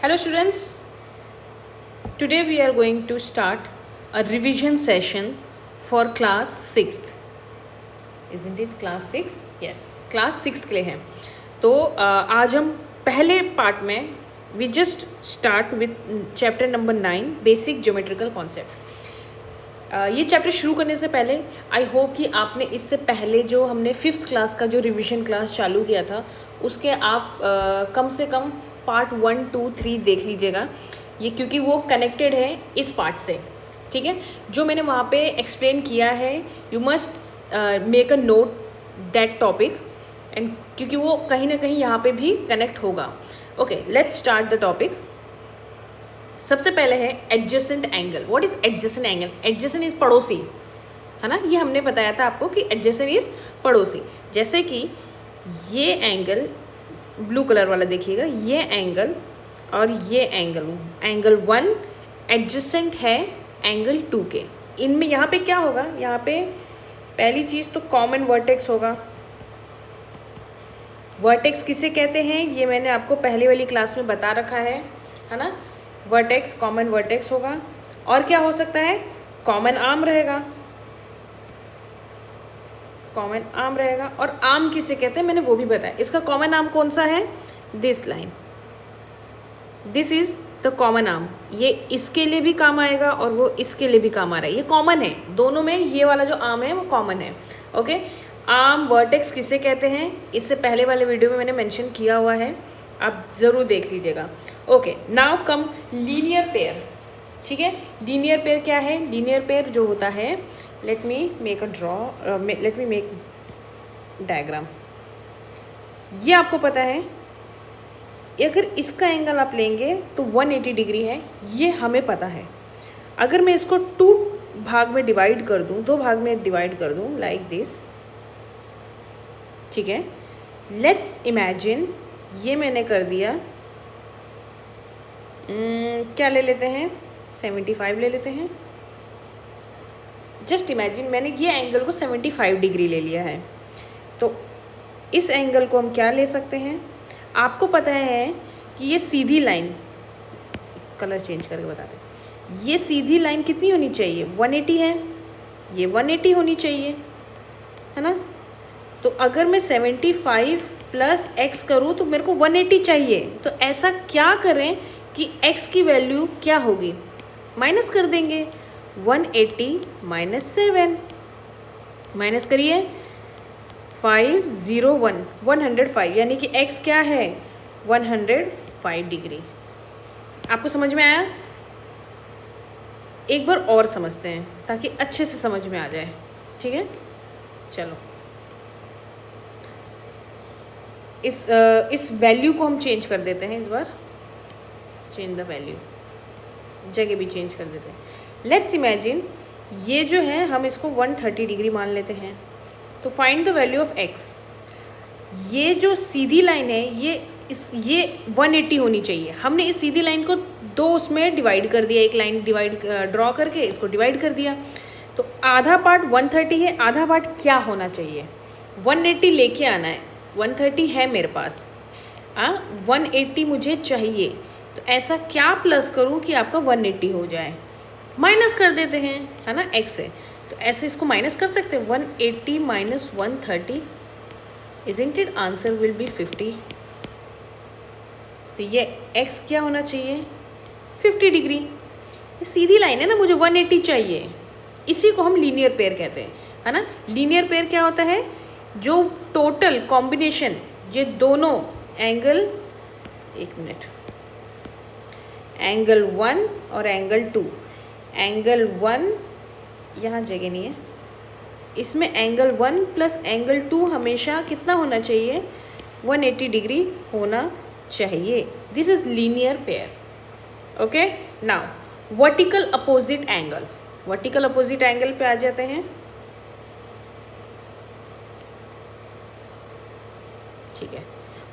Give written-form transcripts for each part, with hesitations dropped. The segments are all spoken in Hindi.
Hello students, today we are going to start a revision session for class 6th. Isn't it class 6? Yes, class 6th के लिए है. तो आज हम पहले पार्ट में we just start with chapter number 9 basic geometrical concept. ये चैप्टर शुरू करने से पहले आई होप कि आपने इससे पहले जो हमने 5th क्लास का जो रिवीजन क्लास चालू किया था उसके आप कम से कम पार्ट 1, 2, 3 देख लीजिएगा. ये क्योंकि वो कनेक्टेड है इस पार्ट से. ठीक है, जो मैंने वहाँ पे एक्सप्लेन किया है you must make a note that topic and क्योंकि वो कहीं ना कहीं यहाँ पे भी कनेक्ट होगा. Okay, let's start the topic. सबसे पहले है adjacent angle. What is adjacent angle? Adjacent is पड़ोसी, है ना. ये हमने बताया था आपको कि एडजेसेंट इज पड़ोसी. जैसे कि ये एंगल ब्लू कलर वाला देखिएगा, ये एंगल और ये एंगल 1 एडजेसेंट है एंगल 2 के. इनमें यहाँ पे क्या होगा, यहाँ पे पहली चीज़ तो कॉमन वर्टेक्स होगा. वर्टेक्स किसे कहते हैं ये मैंने आपको पहले वाली क्लास में बता रखा है ना. वर्टेक्स, कॉमन वर्टेक्स होगा. और क्या हो सकता है, कॉमन आर्म रहेगा. कॉमन आर्म रहेगा. और आर्म किसे कहते हैं मैंने वो भी बताया. इसका कॉमन आर्म कौन सा है, this line, this is the common arm. ये इसके लिए भी काम आएगा और वो इसके लिए भी काम आ रहा है. ये कॉमन है दोनों में, ये वाला जो आर्म है वो कॉमन है. ओके, आर्म वर्टेक्स किसे कहते हैं इससे पहले वाले वीडियो में मैंने मेंशन किया हुआ है, आप ज़रूर देख लीजिएगा. ओके, नाउ कम लीनियर पेयर. ठीक है, लीनियर पेयर क्या है? लीनियर पेयर जो होता है, लेट मी मेक डायग्राम. ये आपको पता है अगर इसका एंगल आप लेंगे तो 180 डिग्री है, ये हमें पता है. अगर मैं इसको 2 भाग में डिवाइड कर दूँ, 2 भाग में डिवाइड कर दूँ लाइक दिस. ठीक है, लेट्स इमेजिन ये मैंने कर दिया, क्या ले लेते हैं, 75 ले लेते हैं. जस्ट इमेजिन मैंने ये एंगल को 75 डिग्री ले लिया है. तो इस एंगल को हम क्या ले सकते हैं, आपको पता है कि ये सीधी लाइन, कलर चेंज करके बताते हैं, ये सीधी लाइन कितनी होनी चाहिए, 180 है, ये 180 होनी चाहिए, है ना. तो अगर मैं 75 प्लस x करूँ तो मेरे को 180 चाहिए. तो ऐसा क्या करें कि x की वैल्यू क्या होगी, माइनस कर देंगे. 180 माइनस 7, माइनस करिए 501, 105, यानी कि x क्या है 105 डिग्री. आपको समझ में आया? एक बार और समझते हैं ताकि अच्छे से समझ में आ जाए. ठीक है, चलो इस वैल्यू को हम चेंज कर देते हैं. इस बार चेंज द वैल्यू, जगह भी चेंज कर देते हैं. लेट्स इमेजिन ये जो है हम इसको 130 डिग्री मान लेते हैं. तो find the value of x. ये जो सीधी लाइन है ये 180 होनी चाहिए. हमने इस सीधी लाइन को 2 उसमें डिवाइड कर दिया, एक लाइन डिवाइड ड्रॉ करके इसको डिवाइड कर दिया. तो आधा पार्ट 130 है, आधा पार्ट क्या होना चाहिए, 180 लेके आना है. 130 है मेरे पास, 180 मुझे चाहिए. तो ऐसा क्या प्लस करूं कि आपका 180 हो जाए, माइनस कर देते हैं, है ना, x से. तो ऐसे इसको माइनस कर सकते हैं. 180 minus 130, isn't it, answer will B 50. तो ये x क्या होना चाहिए, 50 डिग्री. ये सीधी लाइन है ना, मुझे 180 चाहिए. इसी को हम लीनियर पेयर कहते हैं, है ना. लीनियर पेयर क्या होता है, जो टोटल कॉम्बिनेशन, ये दोनों एंगल, एक मिनट, एंगल 1 और एंगल 2, एंगल 1 यहाँ जगह नहीं है, इसमें एंगल 1 प्लस एंगल 2 hमेशा कितना होना चाहिए, 180 डिग्री होना चाहिए. This is linear pair. Okay, now vertical opposite angle. Vertical opposite angle पे आ जाते हैं. ठीक है,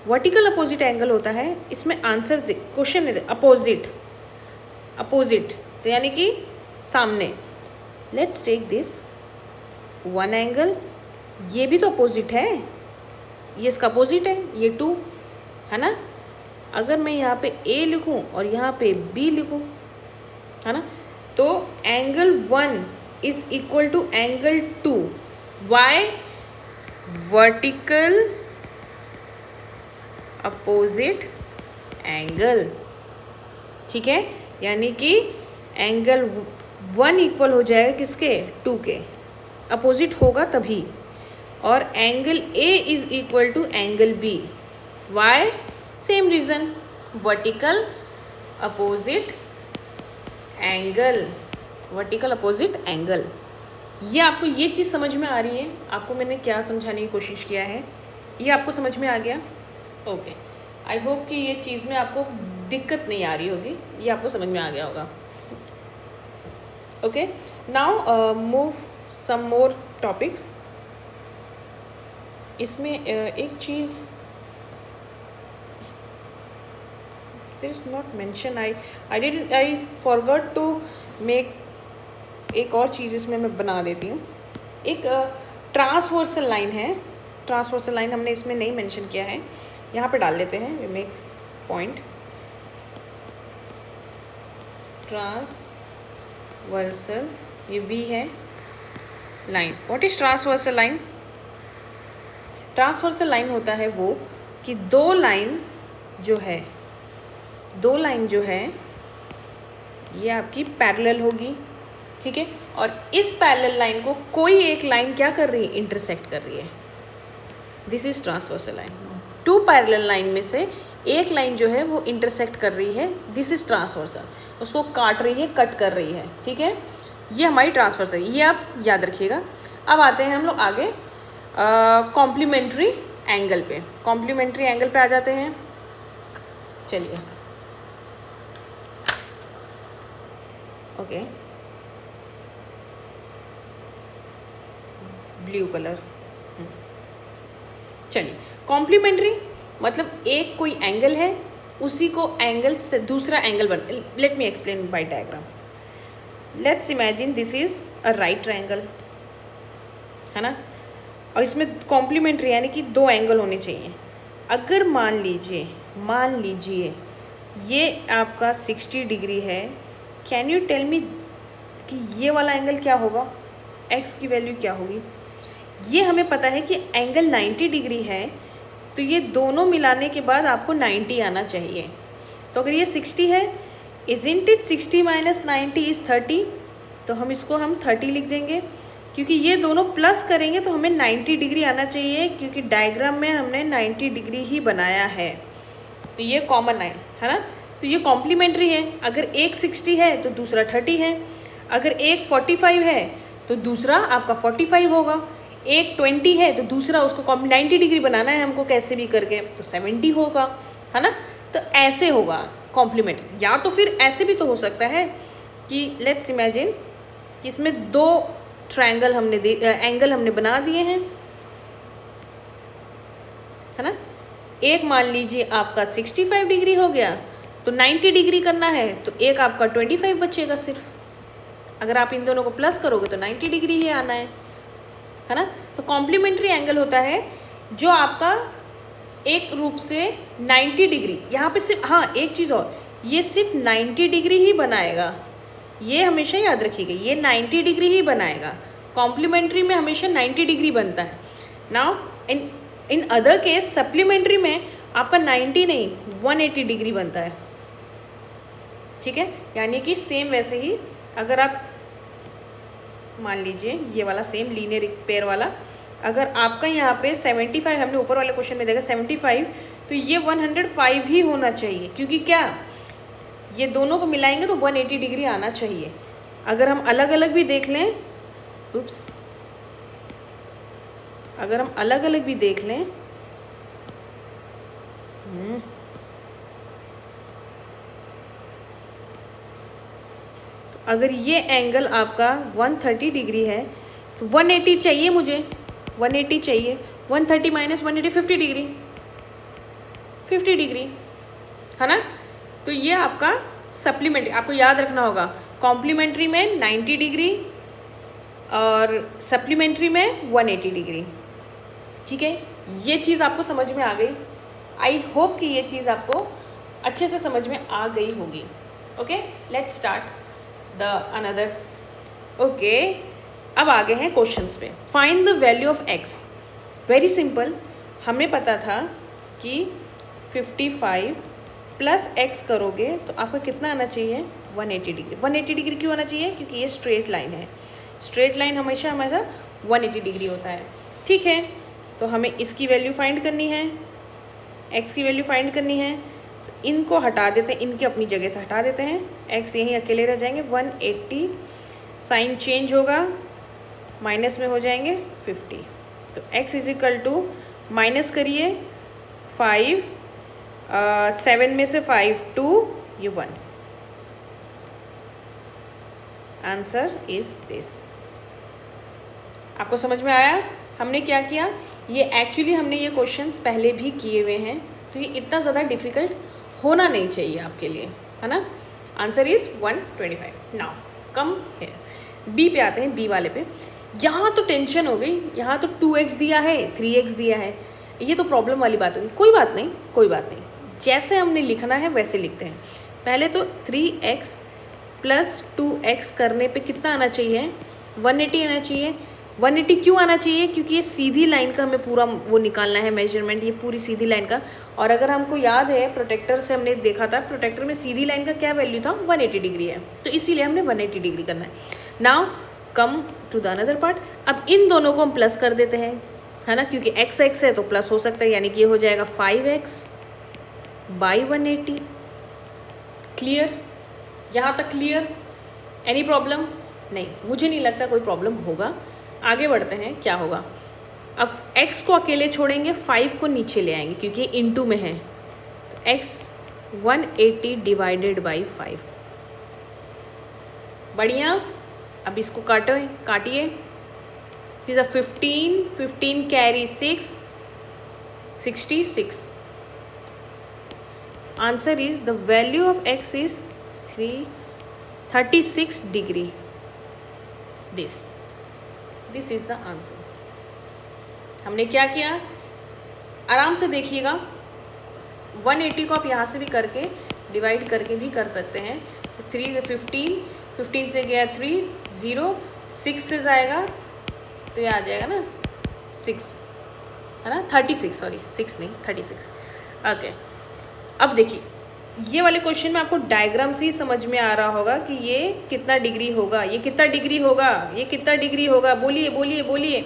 वर्टिकल अपोजिट एंगल होता है, इसमें आंसर क्वेश्चन है अपोजिट, अपोजिट तो यानी कि सामने. लेट्स टेक दिस 1 एंगल, ये भी तो अपोजिट है, ये इसका अपोजिट है, ये 2, है ना. अगर मैं यहाँ पे ए लिखूँ और यहाँ पे बी लिखूँ, है ना, तो angle 1 is equal to angle 2. Why? Vertical opposite angle. ठीक है, यानी कि एंगल 1 इक्वल हो जाएगा किसके? 2 के. अपोजिट होगा तभी. और angle A is equal to angle B. Why? Same reason, vertical opposite angle. Vertical opposite angle. ये आपको ये चीज़ समझ में आ रही है? आपको मैंने क्या समझाने की कोशिश किया है, ये आपको समझ में आ गया? ओके, आई होप कि ये चीज़ में आपको दिक्कत नहीं आ रही होगी, ये आपको समझ में आ गया होगा. Okay, now move some more topic. इसमें एक चीज़ this is not mention, I forgot to make. एक और चीज़ इसमें मैं बना देती हूँ. एक ट्रांसवर्सल लाइन है. ट्रांसवर्सल लाइन हमने इसमें नहीं मेंशन किया है, यहाँ पे डाल लेते हैं. वी मेक पॉइंट ट्रांसवर्सल, ये वी है line. What is transversal line? Transversal line होता है वो कि दो लाइन जो है ये आपकी पैरेलल होगी. ठीक है, और इस पैरेलल लाइन को कोई एक लाइन क्या कर रही है? इंटरसेक्ट कर रही है. This is transversal line. 2 parallel line में से एक लाइन जो है वो इंटरसेक्ट कर रही है. This is transversal. उसको काट रही है, कट कर रही है. ठीक है, ये हमारी ट्रांसवर्सल, ये आप याद रखिएगा. अब आते हैं हम लोग आगे कॉम्प्लीमेंट्री एंगल पे. कॉम्प्लीमेंट्री एंगल पे आ जाते हैं. चलिए, ओके, ब्लू कलर. चलिए, कॉम्प्लीमेंट्री मतलब एक कोई एंगल है, उसी को एंगल से दूसरा एंगल बन. Let me explain by diagram. Let's imagine this is a right triangle, है ना, और इसमें कॉम्प्लीमेंट्री यानी कि 2 एंगल होने चाहिए. अगर मान लीजिए ये आपका 60 डिग्री है. कैन यू टेल मी कि ये वाला एंगल क्या होगा? एक्स की वैल्यू क्या होगी? ये हमें पता है कि एंगल 90 डिग्री है, तो ये दोनों मिलाने के बाद आपको 90 आना चाहिए. तो अगर ये 60 है, इज़न्ट इट 60 माइनस 90 इज़ 30, तो हम इसको 30 लिख देंगे. क्योंकि ये दोनों प्लस करेंगे तो हमें 90 डिग्री आना चाहिए, क्योंकि डायग्राम में हमने 90 डिग्री ही बनाया है. तो ये कॉमन है ना. तो ये कॉम्प्लीमेंट्री है. अगर एक 60 है तो दूसरा 30 है. अगर एक 45 है तो दूसरा आपका 45 होगा. एक 20 है तो दूसरा उसको 90 डिग्री बनाना है हमको कैसे भी करके, तो 70 होगा, है ना. तो ऐसे होगा कॉम्प्लीमेंट. या तो फिर ऐसे भी तो हो सकता है कि लेट्स इमेजिन कि इसमें 2 ट्रायंगल एंगल हमने बना दिए हैं, है ना. एक मान लीजिए आपका 65 डिग्री हो गया, तो 90 डिग्री करना है तो एक आपका 25 बचेगा सिर्फ. अगर आप इन दोनों को प्लस करोगे तो 90 डिग्री ही आना है ना. तो कॉम्प्लीमेंट्री एंगल होता है जो आपका एक रूप से 90 डिग्री, यहाँ पे सिर्फ, हाँ एक चीज़ और, ये सिर्फ 90 डिग्री ही बनाएगा. ये हमेशा याद रखिएगा, ये 90 डिग्री ही बनाएगा. कॉम्प्लीमेंट्री में हमेशा 90 डिग्री बनता है. Now in other case supplementary में आपका 90 नहीं 180 डिग्री बनता है. ठीक है, यानी कि सेम वैसे ही अगर आप मान लीजिए ये वाला सेम लीनियर पेयर वाला, अगर आपका यहाँ पे 75, हमने ऊपर वाले क्वेश्चन में देखा 75, तो ये 105 ही होना चाहिए. क्योंकि क्या, ये दोनों को मिलाएंगे तो 180 डिग्री आना चाहिए. अगर हम अलग अलग भी देख लें, अगर हम अलग अलग भी देख लें, तो अगर ये एंगल आपका 130 डिग्री है तो 180 चाहिए मुझे, 180 चाहिए. 130 माइनस 180 50 डिग्री, 50 डिग्री, है ना. तो ये आपका सप्लीमेंट्री, आपको याद रखना होगा. कॉम्प्लीमेंट्री में 90 डिग्री और सप्लीमेंट्री में 180 डिग्री. ठीक है, ये चीज़ आपको समझ में आ गई. आई होप कि ये चीज़ आपको अच्छे से समझ में आ गई होगी। Okay, let's start the another. Okay, अब आगे हैं क्वेश्चंस पे। Find the value of x. Very simple, हमें पता था कि 55 प्लस एक्स करोगे तो आपका कितना आना चाहिए, 180 डिग्री। 180 डिग्री क्यों आना चाहिए, क्योंकि ये स्ट्रेट लाइन है। स्ट्रेट लाइन हमेशा 180 डिग्री होता है। ठीक है, तो हमें इसकी वैल्यू फाइंड करनी है, एक्स की वैल्यू फाइंड करनी है। तो इनको हटा देते हैं, इनके अपनी जगह से हटा देते हैं, एक्स यहीं अकेले रह जाएंगे। 180 साइन चेंज होगा, माइनस में हो जाएंगे 50। तो x is equal to, minus करिए 5, 7 में से 5 2, ये 1। Answer is this. आपको समझ में आया हमने क्या किया? ये एक्चुअली हमने ये क्वेश्चंस पहले भी किए हुए हैं, तो ये इतना ज़्यादा डिफिकल्ट होना नहीं चाहिए आपके लिए, है ना। Answer is 125। Now come here, B पे आते हैं, बी वाले पे। यहाँ तो टेंशन हो गई, यहाँ तो 2x दिया है, 3x दिया है, ये तो प्रॉब्लम वाली बात होगी। कोई बात नहीं, कोई बात नहीं, जैसे हमने लिखना है वैसे लिखते हैं। पहले तो 3x प्लस 2x करने पे कितना आना चाहिए, 180 आना चाहिए। 180 क्यों आना चाहिए, क्योंकि ये सीधी लाइन का हमें पूरा वो निकालना है मेजरमेंट, ये पूरी सीधी लाइन का। और अगर हमको याद है प्रोटेक्टर से हमने देखा था, प्रोटेक्टर में सीधी लाइन का क्या वैल्यू था, 180 डिग्री है, तो इसीलिए हमने 180 डिग्री करना है। Now come to the another part. अब इन दोनों को हम प्लस कर देते हैं, है ना, क्योंकि x x है तो प्लस हो सकता है, यानी कि ये हो जाएगा 5x बाई 180। क्लियर? यहाँ तक क्लियर? Any problem? नहीं, मुझे नहीं लगता कोई प्रॉब्लम होगा। आगे बढ़ते हैं, क्या होगा। अब x को अकेले छोड़ेंगे, 5 को नीचे ले आएंगे क्योंकि इनटू में है, तो x 180 डिवाइडेड बाई 5। बढ़िया, अब इसको काटिए। फिर 15 carry 6, 66। Answer is the value of x is 36 degree. This is the answer. हमने क्या किया, आराम से देखिएगा। 180 को आप यहाँ से भी करके डिवाइड करके भी कर सकते हैं। 3 से 15 से गया 3, 0, 6 से जाएगा तो ये आ जाएगा ना 6, है ना, 36, सॉरी 6 नहीं 36। ओके, अब देखिए ये वाले क्वेश्चन में आपको डायग्राम से ही समझ में आ रहा होगा कि ये कितना डिग्री होगा, ये कितना डिग्री होगा, ये कितना डिग्री होगा। बोलिए बोलिए बोलिए।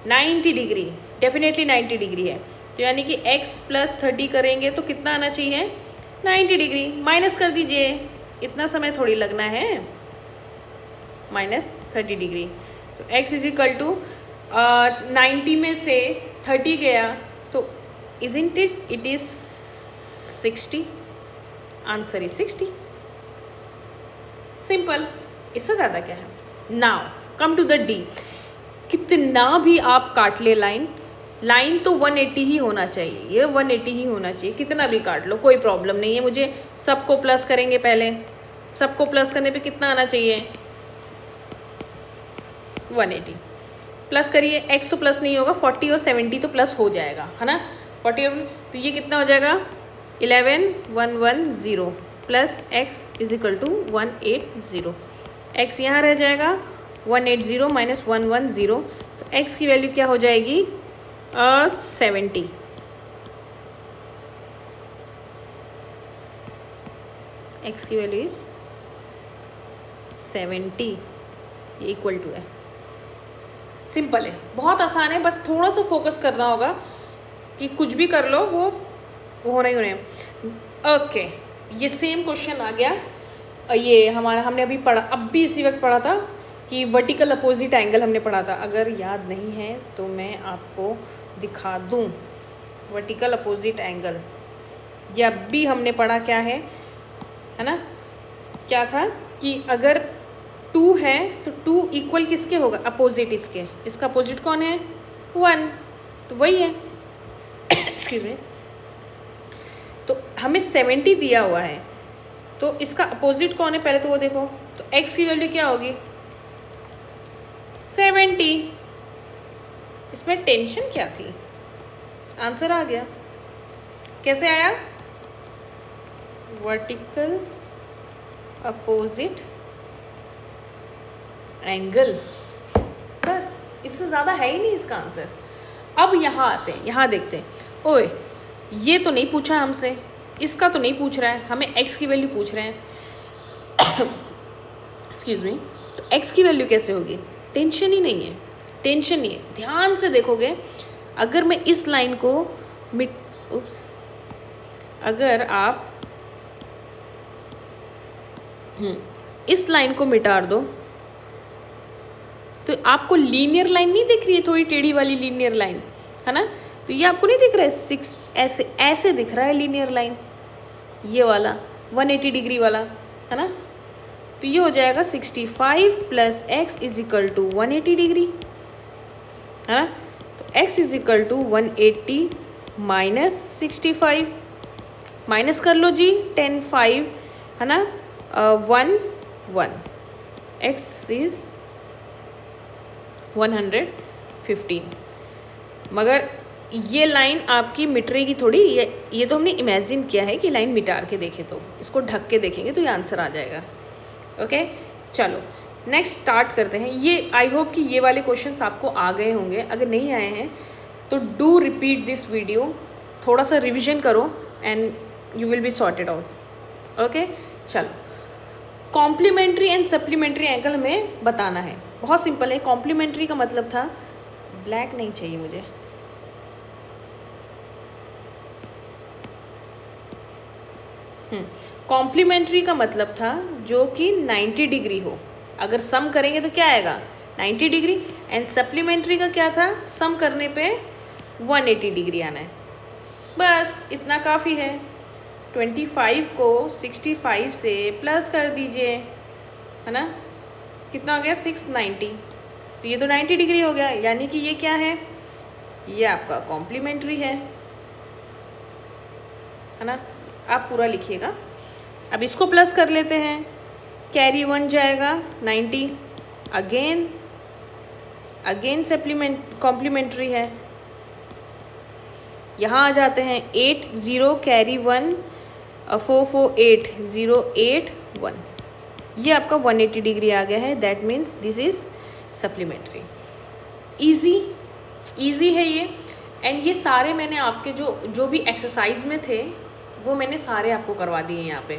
90 डिग्री, डेफिनेटली 90 डिग्री है। तो यानी कि x प्लस 30 करेंगे तो कितना आना चाहिए, 90 डिग्री। माइनस कर दीजिए, इतना समय थोड़ी लगना है, माइनस 30 डिग्री। तो x इज इक्वल टू 90 में से 30 गया तो isn't it is 60। Answer is 60। Simple, इससे ज़्यादा क्या है। Now come to the D. कितना भी आप काट ले लाइन तो 180 ही होना चाहिए, ये 180 ही होना चाहिए। कितना भी काट लो कोई प्रॉब्लम नहीं है। मुझे सबको प्लस करेंगे, पहले सबको प्लस करने पे कितना आना चाहिए, 180। प्लस करिए, x तो प्लस नहीं होगा, 40 और 70 तो प्लस हो जाएगा, है ना। 40 तो ये कितना हो जाएगा, 11110 plus x is equal to 180। x यहाँ रह जाएगा, 180 माइनस 110, तो x की वैल्यू क्या हो जाएगी, 70। x की वैल्यू इज 70, ये इक्वल टू है। सिंपल है, बहुत आसान है, बस थोड़ा सा फोकस करना होगा कि कुछ भी कर लो वो होना ही होना है। ओके, ये सेम क्वेश्चन आ गया। ये हमने अभी पढ़ा, अब भी इसी वक्त पढ़ा था कि वर्टिकल अपोजिट एंगल हमने पढ़ा था। अगर याद नहीं है तो मैं आपको दिखा दूं। वर्टिकल अपोजिट एंगल ये अब भी हमने पढ़ा, क्या है ना, क्या था कि अगर 2 है तो 2 इक्वल किसके होगा, अपोजिट इसके। इसका अपोजिट कौन है, 1, तो वही है। Excuse me. तो हमें 70 दिया हुआ है, तो इसका अपोजिट कौन है पहले तो वो देखो। तो x की वैल्यू क्या होगी, 70। इसमें टेंशन क्या थी, आंसर आ गया। कैसे आया, वर्टिकल अपोजिट एंगल। बस, इससे ज़्यादा है ही नहीं इसका आंसर। अब यहाँ आते हैं, यहाँ देखते हैं। ओए, ये तो नहीं पूछा है हमसे, इसका तो नहीं पूछ रहा है, हमें x की वैल्यू पूछ रहे हैं। Excuse me. तो x की वैल्यू कैसे होगी? टेंशन ही नहीं है, टेंशन नहीं है। ध्यान से देखोगे, अगर मैं इस लाइन को अगर आप इस लाइन को मिटा दो तो आपको लीनियर लाइन नहीं दिख रही है, थोड़ी टेढ़ी वाली लीनियर लाइन, है ना? तो ये आपको नहीं दिख रहा है, 6 ऐसे ऐसे दिख रहा है लीनियर लाइन, ये वाला 180 डिग्री वाला, है ना? तो ये हो जाएगा 65 plus x is equal to 180 degree, है ना? तो x is equal to 180 minus 65, minus कर लो जी, 10 5, है ना? 1 1, x इज 115। मगर ये लाइन आपकी मिटरेगी थोड़ी, ये तो हमने इमेजिन किया है कि लाइन मिटार के देखें, तो इसको ढक के देखेंगे तो ये आंसर आ जाएगा। ओके, चलो नेक्स्ट स्टार्ट करते हैं। ये आई होप कि ये वाले क्वेश्चंस आपको आ गए होंगे। अगर नहीं आए हैं तो डू रिपीट दिस वीडियो, थोड़ा सा रिविजन करो and you will be sorted out. Okay, चलो कॉम्प्लीमेंट्री एंड सप्लीमेंट्री एंगल हमें बताना है। बहुत सिंपल है। कॉम्प्लीमेंट्री का मतलब था, ब्लैक नहीं चाहिए मुझे, कॉम्प्लीमेंट्री का मतलब था जो कि 90 डिग्री हो। अगर सम करेंगे तो क्या आएगा? 90 डिग्री। एंड सप्लीमेंट्री का क्या था? सम करने पे 180 डिग्री आना है। बस इतना काफ़ी है। 25 को 65 से प्लस कर दीजिए, है ना? कितना हो गया? 690। तो ये तो 90 डिग्री हो गया, यानी कि ये क्या है? ये आपका कॉम्प्लीमेंट्री है ना? आप पूरा लिखिएगा। अब इसको प्लस कर लेते हैं, कैरी 1 जाएगा 90, अगेन कॉम्प्लीमेंट्री है। यहाँ आ जाते हैं 8 0 कैरी 1 4 4 8 0 8 1, ये आपका 180 डिग्री आ गया है। That means this is supplementary. Easy है ये। एंड ये सारे मैंने आपके जो भी एक्सरसाइज में थे वो मैंने सारे आपको करवा दिए यहाँ पे,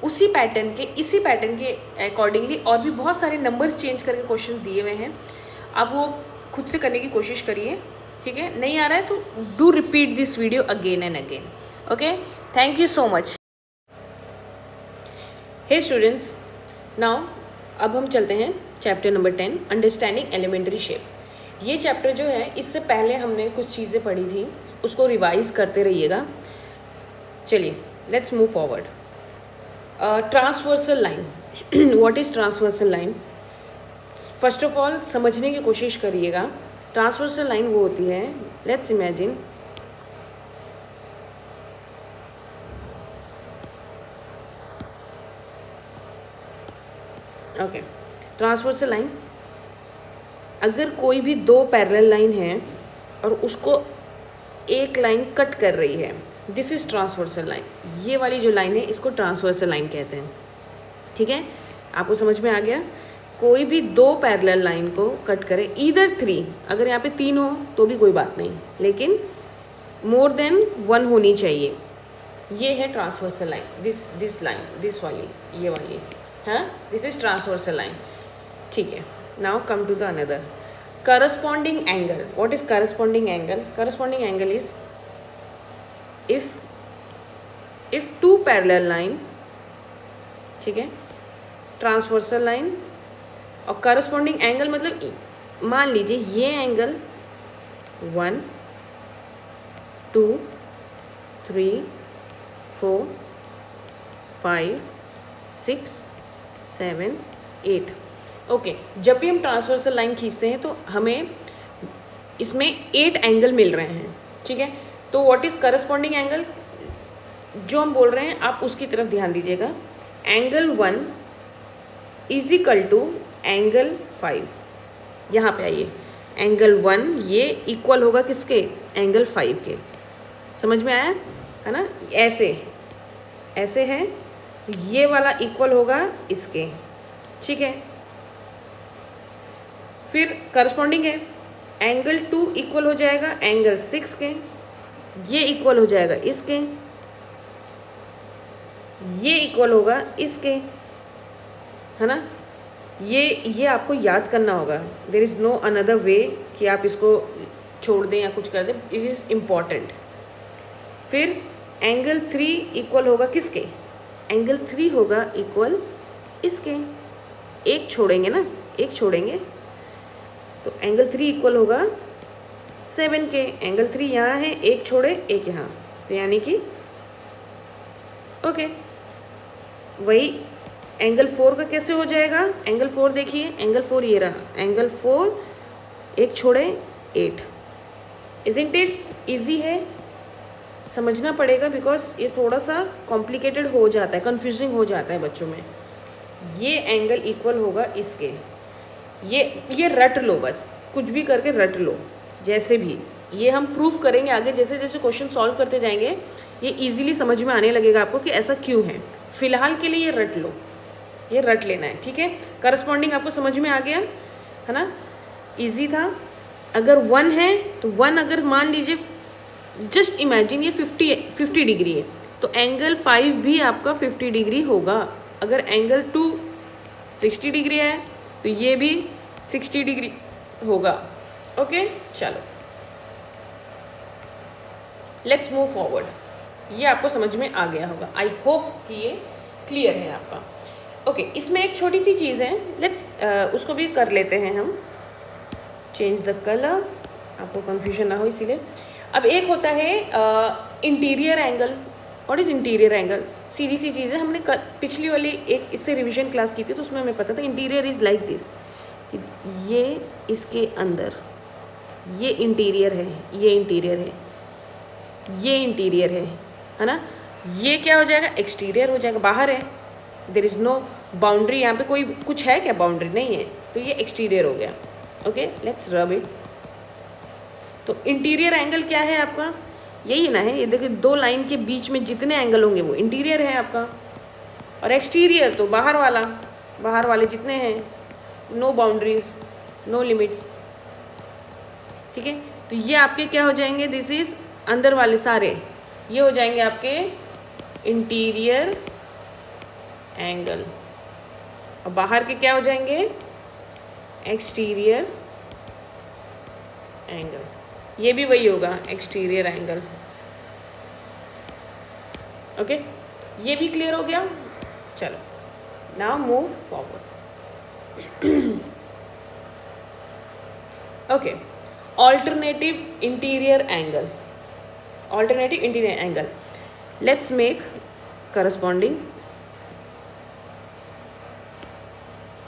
इसी पैटर्न के अकॉर्डिंगली। और भी बहुत सारे नंबर्स चेंज करके क्वेश्चन दिए हुए हैं, आप वो खुद से करने की कोशिश करिए, ठीक है? नहीं आ रहा है तो do repeat this video again and again. Okay, thank you so much. Hey students, now अब हम चलते हैं chapter number 10, understanding elementary shape. ये चैप्टर जो है, इससे पहले हमने कुछ चीज़ें पढ़ी थी, उसको रिवाइज करते रहिएगा। चलिए let's move forward. Transversal line, what is transversal line? First of all समझने की कोशिश करिएगा। ट्रांसवर्सल लाइन वो होती है, let's imagine okay, transversal line, अगर कोई भी दो पैरेलल लाइन है और उसको एक लाइन कट कर रही है, दिस इज़ ट्रांसवर्सल लाइन। ये वाली जो लाइन है इसको ट्रांसवर्सल लाइन कहते हैं, ठीक है? आपको समझ में आ गया? कोई भी दो पैरेलल लाइन को कट करे, ईदर 3, अगर यहाँ पे 3 हो तो भी कोई बात नहीं, लेकिन मोर देन 1 होनी चाहिए। ये है transversal line, this line, this वाली, ये वाली, है ना? दिस इज ट्रांसवर्सल लाइन, ठीक है? Now come to the another, corresponding angle. What is corresponding angle? Corresponding angle is if two parallel line, ठीक है, ट्रांसवर्सल लाइन और करस्पॉन्डिंग एंगल, मतलब मान लीजिए ये एंगल 1 2 3 4 5 6 7 8। ओके, जब भी हम ट्रांसवर्सल लाइन खींचते हैं तो हमें इसमें 8 एंगल मिल रहे हैं, ठीक है? तो व्हाट इज़ करस्पॉन्डिंग एंगल? जो हम बोल रहे हैं आप उसकी तरफ ध्यान दीजिएगा। Angle 1 is equal to angle 5। यहाँ पे आइए, एंगल 1 ये इक्वल होगा किसके? एंगल 5 के। समझ में आया है ना? ऐसे ऐसे है तो ये वाला इक्वल होगा इसके, ठीक है। फिर करस्पॉन्डिंग है एंगल 2 इक्वल हो जाएगा एंगल 6 के, ये इक्वल हो जाएगा इसके, ये इक्वल होगा इसके, है ना। ये आपको याद करना होगा, there is no another way कि आप इसको छोड़ दें या कुछ कर दें, इट इज़ इम्पॉर्टेंट। फिर एंगल 3 इक्वल होगा किसके, एंगल 3 होगा इक्वल इसके, एक छोड़ेंगे ना, एक छोड़ेंगे तो एंगल 3 इक्वल होगा 7 के। एंगल 3 यहाँ है, एक छोड़े एक यहाँ, तो यानी कि ओके। वही एंगल 4 का कैसे हो जाएगा, एंगल 4 देखिए, एंगल 4 ये रहा, एंगल 4 एक छोड़े 8। इज़न्ट इट ईजी है, समझना पड़ेगा बिकॉज ये थोड़ा सा कॉम्प्लिकेटेड हो जाता है, कंफ्यूजिंग हो जाता है बच्चों में। ये एंगल इक्वल होगा इसके, ये रट लो, बस कुछ भी करके रट लो, जैसे भी ये हम प्रूफ करेंगे आगे, जैसे जैसे क्वेश्चन सॉल्व करते जाएंगे ये इजीली समझ में आने लगेगा आपको कि ऐसा क्यों है। फिलहाल के लिए ये रट लो, ये रट लेना है, ठीक है। करस्पॉन्डिंग आपको समझ में आ गया है ना, इजी था। अगर 1 है तो 1 अगर मान लीजिए, जस्ट इमेजिन ये 50 डिग्री है तो एंगल 5 भी आपका 50 डिग्री होगा। अगर एंगल 2 60 डिग्री है तो ये भी 60 डिग्री होगा। ओके, चलो लेट्स मूव फॉरवर्ड। ये आपको समझ में आ गया होगा, आई होप कि ये क्लियर है आपका। ओके, इसमें एक छोटी सी चीज़ है, लेट्स उसको भी कर लेते हैं हम। चेंज द कलर, आपको कंफ्यूजन ना हो इसीलिए। अब एक होता है interior angle. What is interior angle? सीधी सी चीज़ है, हमने पिछली वाली एक इससे रिवीजन क्लास की थी तो उसमें हमें पता था इंटीरियर इज़ लाइक दिस, ये इसके अंदर ये इंटीरियर है, ये इंटीरियर है, ये इंटीरियर है ना। ये क्या हो जाएगा, एक्सटीरियर हो जाएगा, बाहर है, देयर इज़ नो बाउंड्री, यहाँ पे कोई कुछ है क्या, बाउंड्री नहीं है, तो ये एक्सटीरियर हो गया। Okay, let's rub it. तो इंटीरियर एंगल क्या है आपका, यही ना है, ये देखिए 2 लाइन के बीच में जितने एंगल होंगे वो इंटीरियर है आपका, और एक्सटीरियर तो बाहर वाला, बाहर वाले जितने हैं, नो बाउंड्रीज, नो लिमिट्स, ठीक है। तो ये आपके क्या हो जाएंगे, दिस इज अंदर वाले सारे, ये हो जाएंगे आपके इंटीरियर एंगल, और बाहर के क्या हो जाएंगे, एक्सटीरियर एंगल, ये भी वही होगा एक्सटीरियर एंगल। ओके, ये भी क्लियर हो गया। चलो now move forward. Okay, alternative interior angle, alternative interior angle, let's make corresponding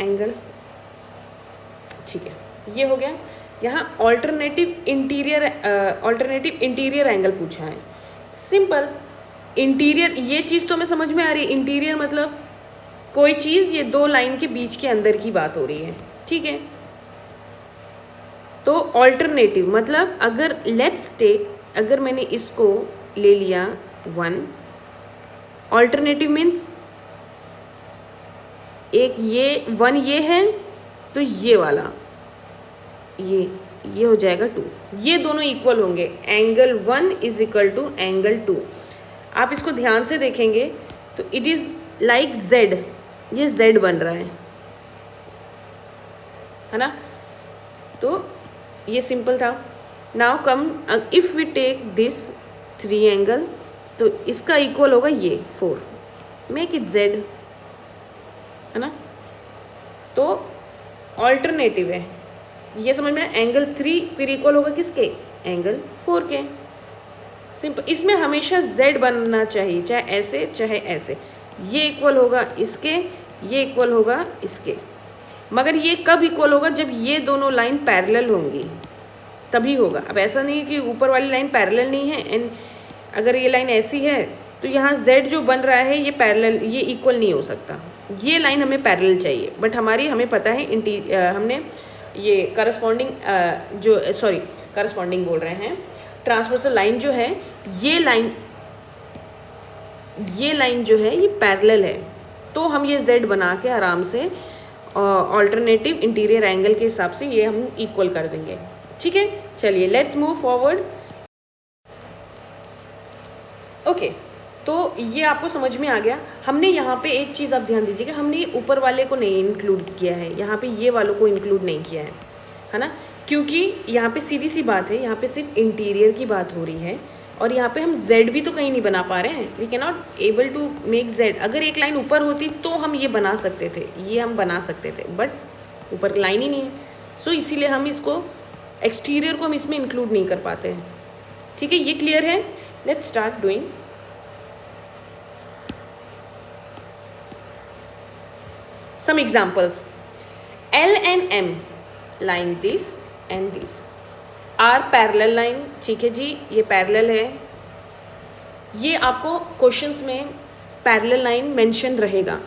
angle, ठीक है, ये हो गया। यहाँ ऑल्टरनेटिव इंटीरियर एंगल पूछा है, सिंपल इंटीरियर, ये चीज़ तो हमें समझ में आ रही है। इंटीरियर मतलब कोई चीज़, ये 2 लाइन के बीच के अंदर की बात हो रही है, ठीक है। तो ऑल्टरनेटिव मतलब अगर लेट्स टेक, अगर मैंने इसको ले लिया 1, ऑल्टरनेटिव मीन्स एक ये 1 ये है तो ये वाला ये हो जाएगा 2, ये दोनों इक्वल होंगे, angle 1 is equal to angle 2। आप इसको ध्यान से देखेंगे तो इट इज़ लाइक Z, ये Z बन रहा है ना। तो ये सिंपल था। Now come, if we take this 3 angle तो इसका इक्वल होगा ये 4, मेक इट Z, है ना। तो ऑल्टरनेटिव है, ये समझ में, एंगल 3 फिर इक्वल होगा किसके, एंगल 4 के, सिंपल। इसमें हमेशा Z बनना चाहिए, चाहे ऐसे चाहे ऐसे, ये इक्वल होगा इसके, ये इक्वल होगा इसके। मगर ये कब इक्वल होगा, जब ये दोनों लाइन पैरेलल होंगी तभी होगा। अब ऐसा नहीं है कि ऊपर वाली लाइन पैरेलल नहीं है, एंड अगर ये लाइन ऐसी है तो यहाँ Z जो बन रहा है ये पैरेलल, ये इक्वल नहीं हो सकता, ये लाइन हमें पैरेलल चाहिए। बट हमें पता है हमने ये करस्पॉन्डिंग करस्पॉन्डिंग बोल रहे हैं, ट्रांसवर्सल लाइन जो है, ये लाइन ये लाइन जो है ये पैरेलल है, तो हम ये z बना के आराम से ऑल्टरनेटिव इंटीरियर एंगल के हिसाब से ये हम इक्वल कर देंगे। ठीक है, चलिए लेट्स मूव फॉरवर्ड। ओके, तो ये आपको समझ में आ गया। हमने यहाँ पे एक चीज़ आप ध्यान दीजिएगा, हमने ये ऊपर वाले को नहीं इंक्लूड किया है, यहाँ पे ये वालों को इंक्लूड नहीं किया है ना, क्योंकि यहाँ पे सीधी सी बात है, यहाँ पे सिर्फ इंटीरियर की बात हो रही है और यहाँ पे हम z भी तो कहीं नहीं बना पा रहे हैं। We can not able to make z। अगर एक लाइन ऊपर होती तो हम ये बना सकते थे, ये हम बना सकते थे, बट ऊपर लाइन ही नहीं है, सो इसीलिए हम इसको एक्सटीरियर को हम इसमें इंक्लूड नहीं कर पाते हैं। ठीक है, ये क्लियर है। Let's start doing. Some examples. L and M line this and this are parallel line। ठीक है जी, ये parallel है। ये आपको क्वेश्चंस में parallel line मेंशन रहेगा।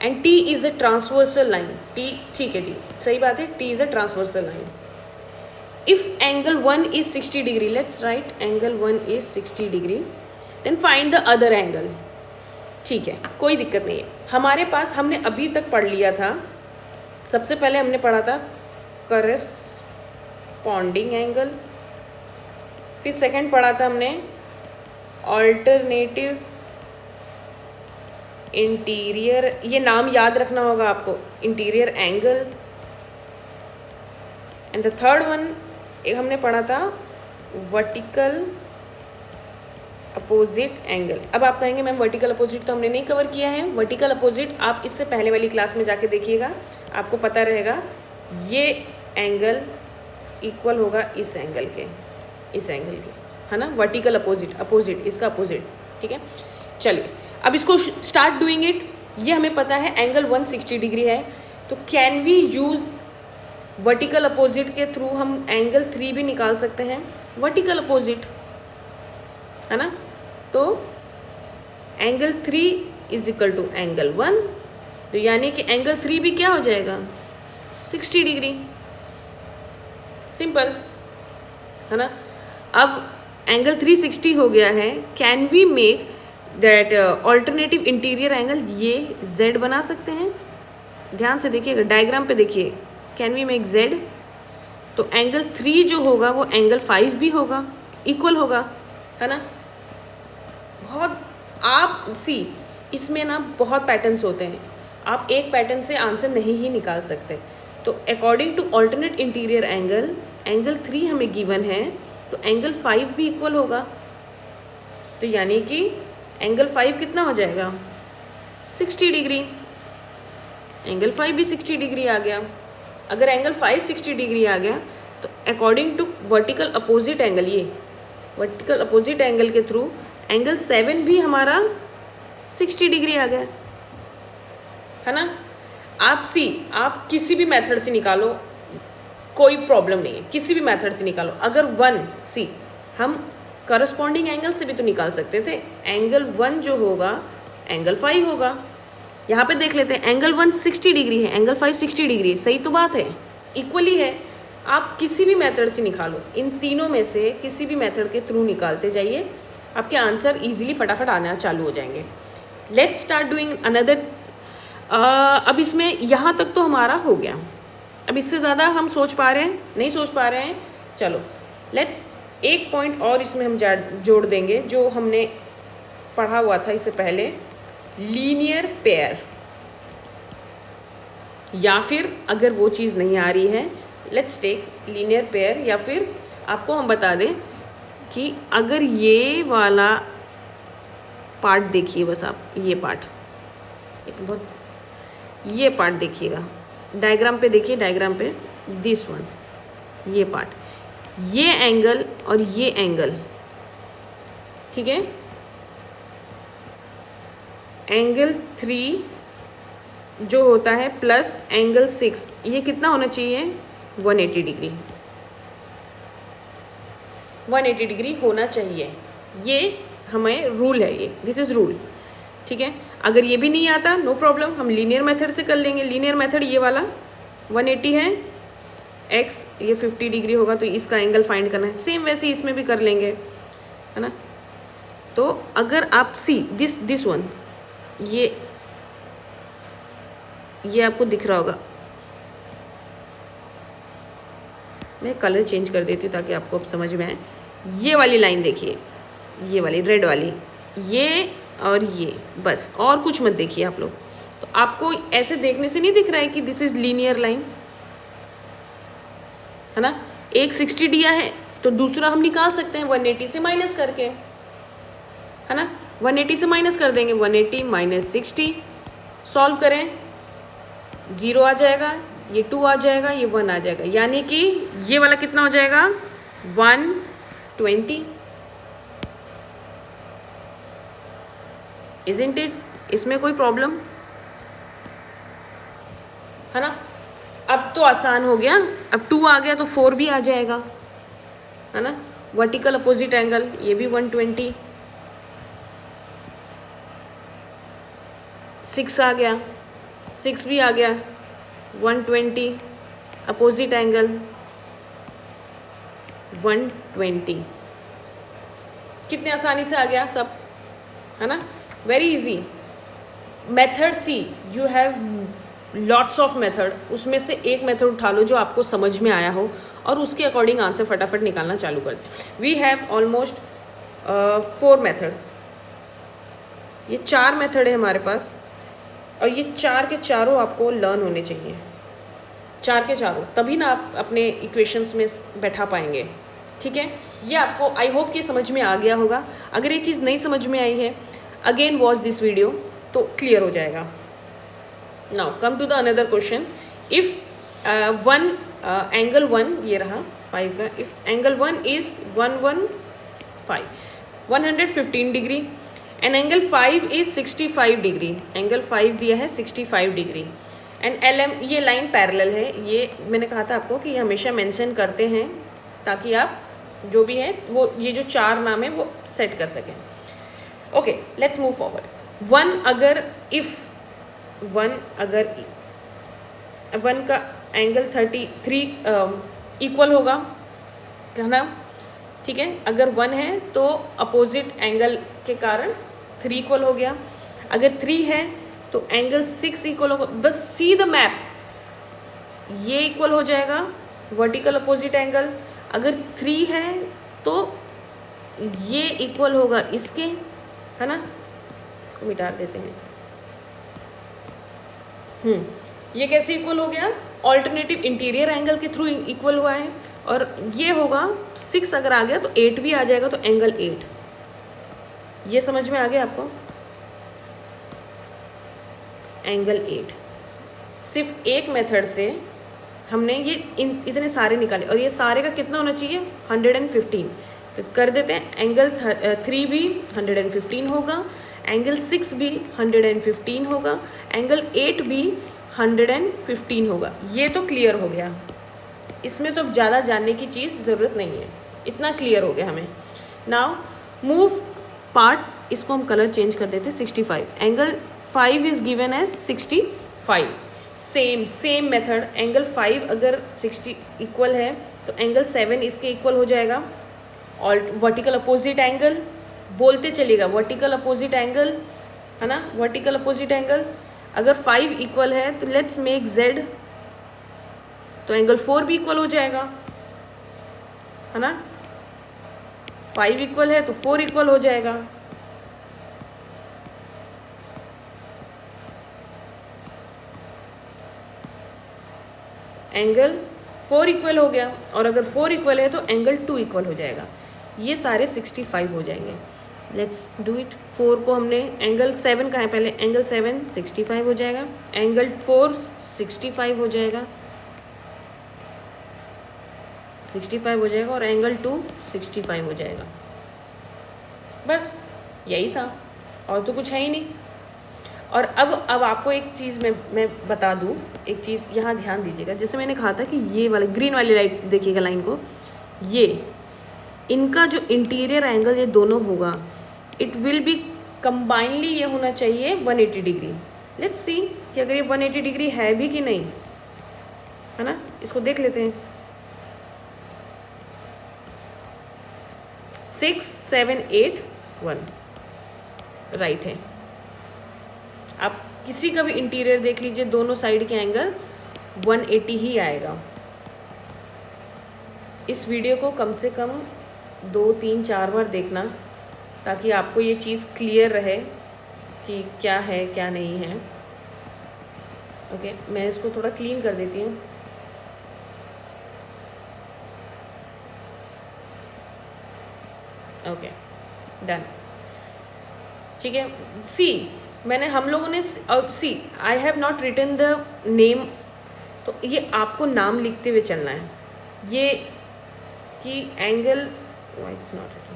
And T is a transversal line। T, ठीक है जी, सही बात है, T is a transversal line। If angle 1 is 60 degree, let's write angle 1 is 60 degree, then find the other angle। ठीक है, कोई दिक्कत नहीं है। हमारे पास हमने अभी तक पढ़ लिया था, सबसे पहले हमने पढ़ा था करस्पॉन्डिंग एंगल, फिर सेकंड पढ़ा था हमने ऑल्टरनेटिव इंटीरियर, ये नाम याद रखना होगा आपको, interior angle. And the third one एक हमने पढ़ा था वर्टिकल अपोजिट एंगल। अब आप कहेंगे मैम वर्टिकल अपोजिट तो हमने नहीं कवर किया है। वर्टिकल अपोजिट आप इससे पहले वाली क्लास में जाके देखिएगा, आपको पता रहेगा ये एंगल इक्वल होगा इस एंगल के, इस एंगल के, है ना। वर्टिकल अपोजिट, अपोजिट इसका अपोजिट। ठीक है, चलिए अब इसको स्टार्ट डूइंग इट। ये हमें पता है एंगल 160 डिग्री है, तो can we use vertical opposite के थ्रू हम एंगल 3 भी निकाल सकते हैं। वर्टिकल अपोजिट, है ना, तो angle 3 is equal to angle 1, तो यानी कि एंगल 3 भी क्या हो जाएगा 60 डिग्री। सिंपल, है ना। अब एंगल 360 हो गया है, can we make that alternative interior angle, ये z बना सकते हैं। ध्यान से देखिएगा, डायग्राम पे देखिए, कैन वी मेक z, तो एंगल 3 जो होगा वो एंगल 5 भी होगा, इक्वल होगा, है ना। बहुत आप इसमें ना बहुत पैटर्न्स होते हैं, आप एक पैटर्न से आंसर नहीं ही निकाल सकते। तो according to alternate interior angle, angle 3 हमें गिवन है, तो एंगल 5 भी इक्वल होगा, तो यानी कि एंगल 5 कितना हो जाएगा 60 डिग्री। एंगल 5 भी 60 डिग्री आ गया। अगर एंगल 5 60 डिग्री आ गया, तो according to vertical opposite angle, ये वर्टिकल अपोजिट एंगल के थ्रू एंगल 7 भी हमारा 60 डिग्री आ गया, है ना। आप किसी भी मेथड से निकालो, कोई प्रॉब्लम नहीं है, किसी भी मेथड से निकालो। अगर 1 हम करस्पॉन्डिंग एंगल से भी तो निकाल सकते थे। एंगल 1 जो होगा एंगल 5 होगा। यहाँ पे देख लेते हैं, एंगल 1 60 डिग्री है, एंगल 5 60 डिग्री है, सही तो बात है, इक्वली है। आप किसी भी मेथड से निकालो, इन तीनों में से किसी भी मेथड के थ्रू निकालते जाइए, आपके आंसर इजीली फटाफट आना चालू हो जाएंगे। Let's start doing another. अब इसमें यहाँ तक तो हमारा हो गया, अब इससे ज़्यादा हम सोच पा रहे हैं, नहीं सोच पा रहे हैं। चलो लेट्स एक पॉइंट और इसमें हम जोड़ देंगे जो हमने पढ़ा हुआ था इससे पहले, लीनियर पेयर। या फिर अगर वो चीज़ नहीं आ रही है, लेट्स टेक लीनियर पेयर, या फिर आपको हम बता दें कि अगर ये वाला पार्ट देखिए, बस आप ये पार्ट, ये पार्ट देखिएगा, डायग्राम पे देखिए, डायग्राम पे दिस वन, ये पार्ट, ये एंगल और ये एंगल, ठीक है। एंगल 3 जो होता है प्लस एंगल 6, ये कितना होना चाहिए 180 डिग्री, 180 डिग्री होना चाहिए। ये हमें रूल है, ये दिस इज़ रूल, ठीक है। अगर ये भी नहीं आता नो प्रॉब्लम, हम लीनियर मेथड से कर लेंगे। लीनियर मेथड ये वाला 180 है, x ये 50 डिग्री होगा, तो इसका एंगल फाइंड करना है। सेम वैसे इसमें भी कर लेंगे, है ना। तो अगर आप सी दिस वन, ये आपको दिख रहा होगा, मैं कलर चेंज कर देती हूँ ताकि आपको अब समझ में आए। ये वाली लाइन देखिए, ये वाली रेड वाली, ये और ये, बस और कुछ मत देखिए आप लोग। तो आपको ऐसे देखने से नहीं दिख रहा है कि दिस इज लीनियर लाइन, है ना। एक 60 दिया है तो दूसरा हम निकाल सकते हैं 180 से माइनस करके, है ना। 180 से माइनस कर देंगे, 180 माइनस 60, सॉल्व करें, 0 आ जाएगा, ये 2 आ जाएगा, ये 1 आ जाएगा, यानी कि ये वाला कितना हो जाएगा 120। Isn't it? इसमें कोई प्रॉब्लम है ना। अब तो आसान हो गया, अब 2 आ गया तो 4 भी आ जाएगा, है ना। वर्टिकल अपोजिट एंगल, ये भी 120, 6 आ गया, 6 भी आ गया, 120, अपोजिट एंगल 120। कितने आसानी से आ गया सब, है ना, very easy. Method C, you have lots of method, उसमें से एक मेथड उठा लो जो आपको समझ में आया हो और उसके अकॉर्डिंग आंसर फटाफट निकालना चालू कर दें। वी हैव ऑलमोस्ट 4 मेथड्स, ये 4 मेथड है हमारे पास, और ये 4 के चारों आपको लर्न होने चाहिए, 4 के चारों, तभी ना आप अपने इक्वेशंस में बैठा पाएंगे, ठीक है। ये आपको आई होप कि समझ में आ गया होगा। अगर ये चीज़ नहीं समझ में आई है, अगेन वॉच दिस वीडियो तो क्लियर हो जाएगा। Now come to the another question. If one angle 1 ये रहा 5 का, if angle 1 is 115 degree and angle 5 is 65 degree, angle 5 दिया है 65 डिग्री एंड LM, ये लाइन पैरेलल है। ये मैंने कहा था आपको कि ये हमेशा मेंशन करते हैं ताकि आप जो भी है वो ये जो 4 नाम है वो सेट कर सकें। Okay, let's move forward. 1 अगर वन का एंगल 33 इक्वल होगा, है ना, ठीक है। अगर 1 है तो अपोजिट एंगल के कारण 3 इक्वल हो गया। अगर 3 है तो एंगल 6 इक्वल होगा। बस सी द मैप, ये इक्वल हो जाएगा वर्टिकल अपोजिट एंगल। अगर 3 है तो ये इक्वल होगा इसके, है ना। इसको मिटा देते हैं। ये कैसे इक्वल हो गया, ऑल्टरनेटिव इंटीरियर एंगल के थ्रू इक्वल हुआ है। और ये होगा 6 अगर आ गया तो 8 भी आ जाएगा, तो एंगल 8। ये समझ में आ गया आपको, एंगल 8। सिर्फ एक मेथड से हमने ये इतने सारे निकाले, और ये सारे का कितना होना चाहिए 115। तो कर देते हैं, एंगल 3 भी 115 होगा, एंगल 6 भी 115 होगा, एंगल 8 भी 115 होगा। ये तो क्लियर हो गया, इसमें तो अब ज़्यादा जानने की चीज़ ज़रूरत नहीं है, इतना क्लियर हो गया हमें। नाउ मूव पार्ट, इसको हम कलर चेंज कर देते हैं 65। Angle 5 is given as 65। Same method, angle 5 अगर 60 इक्वल है तो एंगल 7 इसके इक्वल हो जाएगा। और वर्टिकल अपोजिट एंगल बोलते चलेगा, वर्टिकल अपोजिट एंगल, है ना, वर्टिकल अपोजिट एंगल। अगर 5 इक्वल है तो लेट्स मेक Z, तो एंगल 4 भी इक्वल हो जाएगा, है ना। 5 इक्वल है तो 4 इक्वल हो जाएगा। एंगल 4 इक्वल हो गया, और अगर 4 इक्वल है तो एंगल 2 इक्वल हो जाएगा। ये सारे 65 हो जाएंगे। Let's do it. 4 को हमने, एंगल 7 का है पहले, एंगल 7 65 हो जाएगा, एंगल 4 65 हो जाएगा, 65 हो जाएगा, और एंगल 2 65 हो जाएगा। बस यही था, और तो कुछ है ही नहीं। और अब आपको एक चीज़ मैं बता दूँ, एक चीज़ यहाँ ध्यान दीजिएगा। जैसे मैंने कहा था कि ये वाला ग्रीन वाली लाइट देखिएगा लाइन को, ये इनका जो इंटीरियर एंगल ये दोनों होगा, इट विल बी कंबाइनली ये होना चाहिए 180 डिग्री। लेट्स सी कि अगर ये 180 डिग्री है भी कि नहीं, है ना। इसको देख लेते हैं। 6 7 8 1, राइट है। आप किसी का भी इंटीरियर देख लीजिए, दोनों साइड के एंगल 180 ही आएगा। इस वीडियो को कम से कम 2, 3, 4 बार देखना ताकि आपको ये चीज़ क्लियर रहे कि क्या है क्या नहीं है। ओके, मैं इसको थोड़ा क्लीन कर देती हूँ। Okay, done. ठीक है, सी मैंने हम लोगों ने see I have not written the name, तो ये आपको नाम लिखते हुए चलना है। ये कि एंगल इट्स नॉट रिटन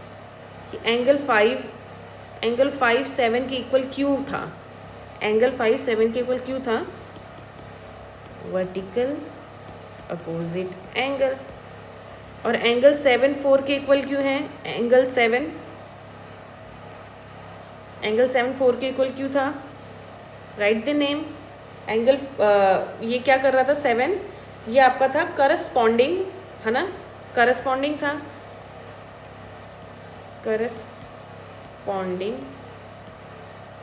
कि एंगल 5 7 के इक्वल क्यों था, एंगल 5 7 के इक्वल क्यों था, वर्टिकल अपोजिट एंगल। और एंगल 7 4 के इक्वल क्यों है, एंगल 7 4 के इक्वल क्यों था, राइट द नेम। एंगल ये क्या कर रहा था 7, ये आपका था करस्पॉन्डिंग, है ना, करस्पॉन्डिंग था, करस्पॉन्डिंग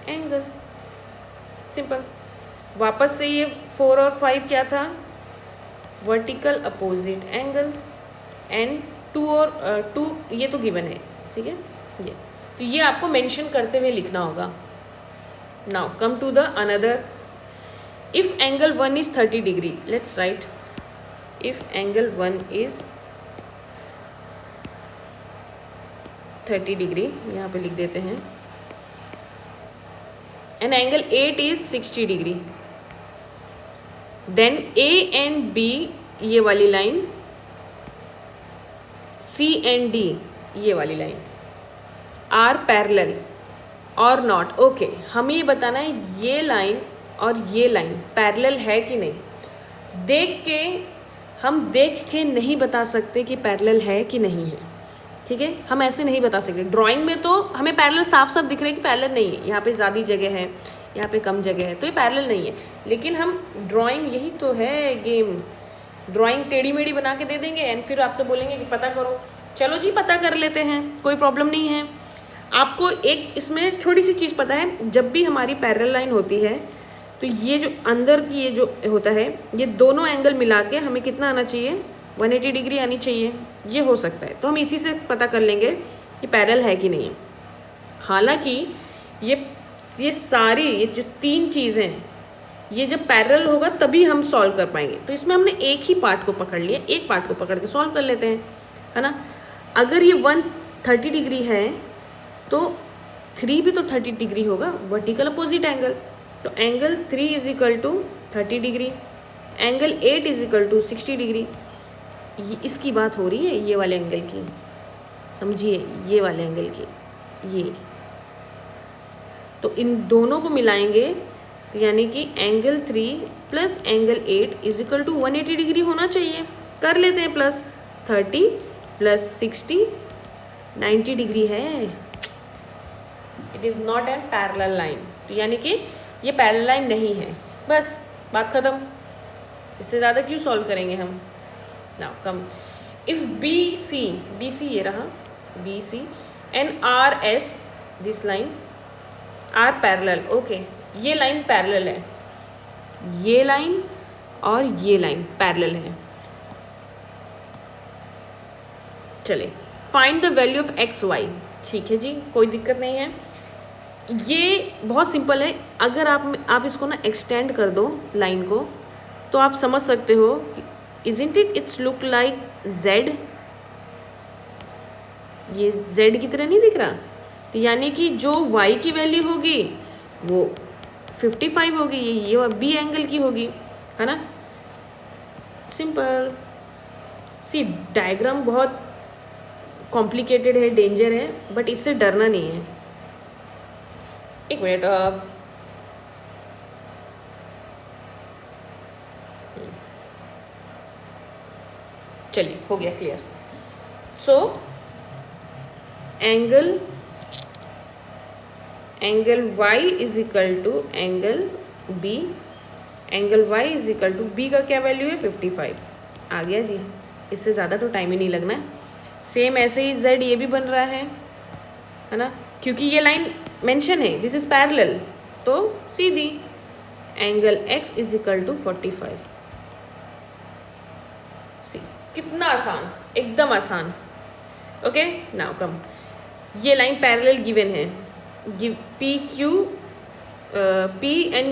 एंगल, सिंपल। वापस से ये 4 और 5 क्या था, वर्टिकल अपोजिट एंगल। एंड 2 और 2 ये तो गिवन है, ठीक है। ये तो ये आपको मेंशन करते हुए लिखना होगा। Now come to the another, if angle 1 is 30 degree, let's write if angle 1 is 30 degree, यहाँ पे लिख देते हैं, and angle 8 is 60 degree, then A and B ये वाली लाइन, सी एंड डी ये वाली लाइन आर पैरेलल और नॉट। ओके, हमें ये बताना है ये लाइन और ये लाइन पैरेलल है कि नहीं। हम देख के नहीं बता सकते कि पैरेलल है कि नहीं है, ठीक है, हम ऐसे नहीं बता सकते। ड्राइंग में तो हमें पैरेलल साफ साफ दिख रहा है कि पैरेलल नहीं है, यहाँ पे ज़्यादा जगह है, यहाँ पे कम जगह है, तो ये पैरेलल नहीं है। लेकिन हम ड्राइंग, यही तो है गेम, ड्राइंग टेढ़ी मेढ़ी बना के दे देंगे एंड फिर आपसे बोलेंगे कि पता करो। चलो जी, पता कर लेते हैं, कोई प्रॉब्लम नहीं है। आपको एक इसमें छोटी सी चीज़ पता है, जब भी हमारी पैरेलल लाइन होती है तो ये जो अंदर की ये जो होता है, ये दोनों एंगल मिला के हमें कितना आना चाहिए, 180 डिग्री आनी चाहिए। ये हो सकता है, तो हम इसी से पता कर लेंगे कि पैरेलल है कि नहीं है। हालांकि ये सारी ये जो 3 चीज़ें, ये जब पैरेलल होगा तभी हम सॉल्व कर पाएंगे। तो इसमें हमने एक ही पार्ट को पकड़ लिया, एक पार्ट को पकड़ के सॉल्व कर लेते हैं, है ना। अगर ये 130 डिग्री है तो 3 भी तो 30 डिग्री होगा, वर्टिकल अपोजिट एंगल। तो angle 3 is equal to 30 degree, angle 8 is equal to 60 degree. ये इसकी बात हो रही है, ये वाले एंगल की, समझिए, ये वाले एंगल की, ये। तो इन दोनों को मिलाएंगे तो यानी कि angle 3 plus angle 8 is equal to 180 degree होना चाहिए। कर लेते हैं, प्लस 30 प्लस 60 90 डिग्री है। It is not an parallel line, तो यानी कि ये पैरेलल लाइन नहीं है, बस बात ख़त्म। इससे ज़्यादा क्यों सॉल्व करेंगे हम। Now come, if B C ये रहा B C and R S, this line are parallel. Okay, ये लाइन पैरेलल है, ये लाइन और ये लाइन पैरेलल है। चलिए, find the value of x y. ठीक है जी, कोई दिक्कत नहीं है, ये बहुत सिंपल है। अगर आप इसको ना एक्सटेंड कर दो लाइन को, तो आप समझ सकते हो कि isn't it it's look like Z, ये जेड की तरह नहीं दिख रहा। तो यानी कि जो y की वैल्यू होगी वो 55 होगी, ये बी एंगल की होगी, है ना। सिंपल सी, डायग्राम बहुत कॉम्प्लिकेटेड है, डेंजर है, बट इससे डरना नहीं है। एक मिनट, चलिए, हो गया clear. So angle y is equal to angle b, angle y is equal to b का क्या वैल्यू है 55। आ गया जी, इससे ज़्यादा तो टाइम ही नहीं लगना है। सेम ऐसे ही z ये भी बन रहा है ना, क्योंकि ये लाइन मेंशन है, दिस इज पैरेलल, तो सीधी angle x is equal to 45। See कितना आसान, एकदम आसान। ओके नाउ कम, ये लाइन पैरेलल गिवन है, give P Q, P and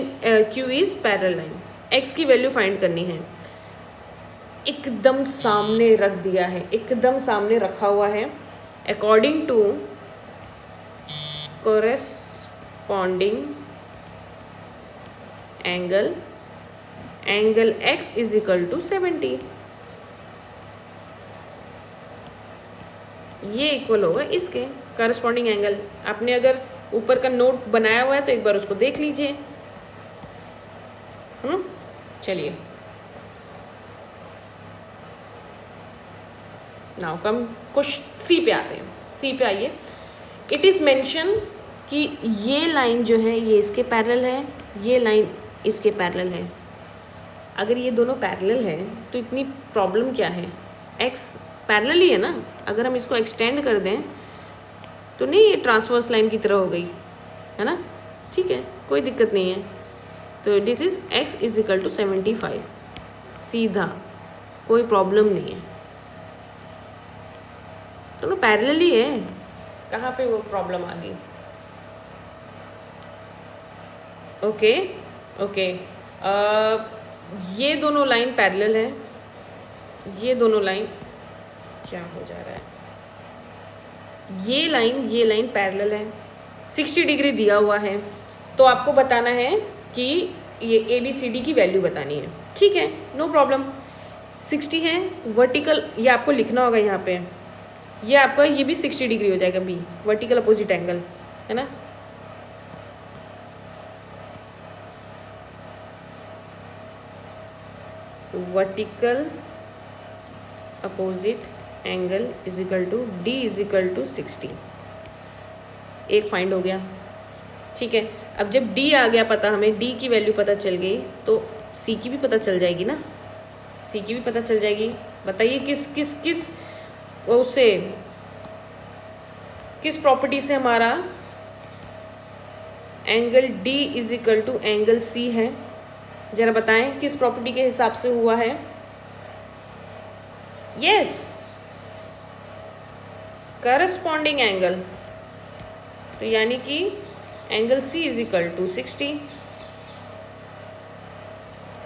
Q is parallel line, x की वैल्यू फाइंड करनी है। एकदम सामने रख दिया है, एकदम सामने रखा हुआ है, according to corresponding angle, angle x is equal to 70। ये इक्वल होगा इसके करस्पॉन्डिंग एंगल। आपने अगर ऊपर का नोट बनाया हुआ है तो एक बार उसको देख लीजिए। चलिए नाउ कम कुछ सी पे आते हैं। सी पे आइए। इट इज़ मेंशन कि ये लाइन जो है ये इसके पैरेलल है, ये लाइन इसके पैरेलल है। अगर ये दोनों पैरेलल है तो इतनी प्रॉब्लम क्या है, एक्स पैरेलल ही है ना। अगर हम इसको एक्सटेंड कर दें तो नहीं ये ट्रांसवर्स लाइन की तरह हो गई है ना, ठीक है, कोई दिक्कत नहीं है। तो this is x is equal to 75, सीधा, कोई प्रॉब्लम नहीं है, दोनों पैरेलल ही है। कहाँ पे वो प्रॉब्लम आ गई? ओके ओके, ये दोनों लाइन पैरेलल है, ये दोनों लाइन, क्या हो जा रहा है, ये लाइन पैरेलल है, 60 डिग्री दिया हुआ है। तो आपको बताना है कि ये ABCD की वैल्यू बतानी है, ठीक है, नो प्रॉब्लम। 60 है वर्टिकल, ये आपको लिखना होगा यहाँ पे, ये आपका ये भी 60 डिग्री हो जाएगा, B वर्टिकल अपोजिट एंगल है ना। Vertical opposite angle is equal to D is equal to 60, एक फाइंड हो गया, ठीक है। अब जब D आ गया पता, हमें D की वैल्यू पता चल गई तो C की भी पता चल जाएगी ना, C की भी पता चल जाएगी। बताइए किस किस किस उससे, किस प्रॉपर्टी से हमारा angle D is equal to angle C है, जरा बताएं किस प्रॉपर्टी के हिसाब से हुआ है। यस, करस्पॉन्डिंग एंगल, तो यानी कि angle C is equal to 60।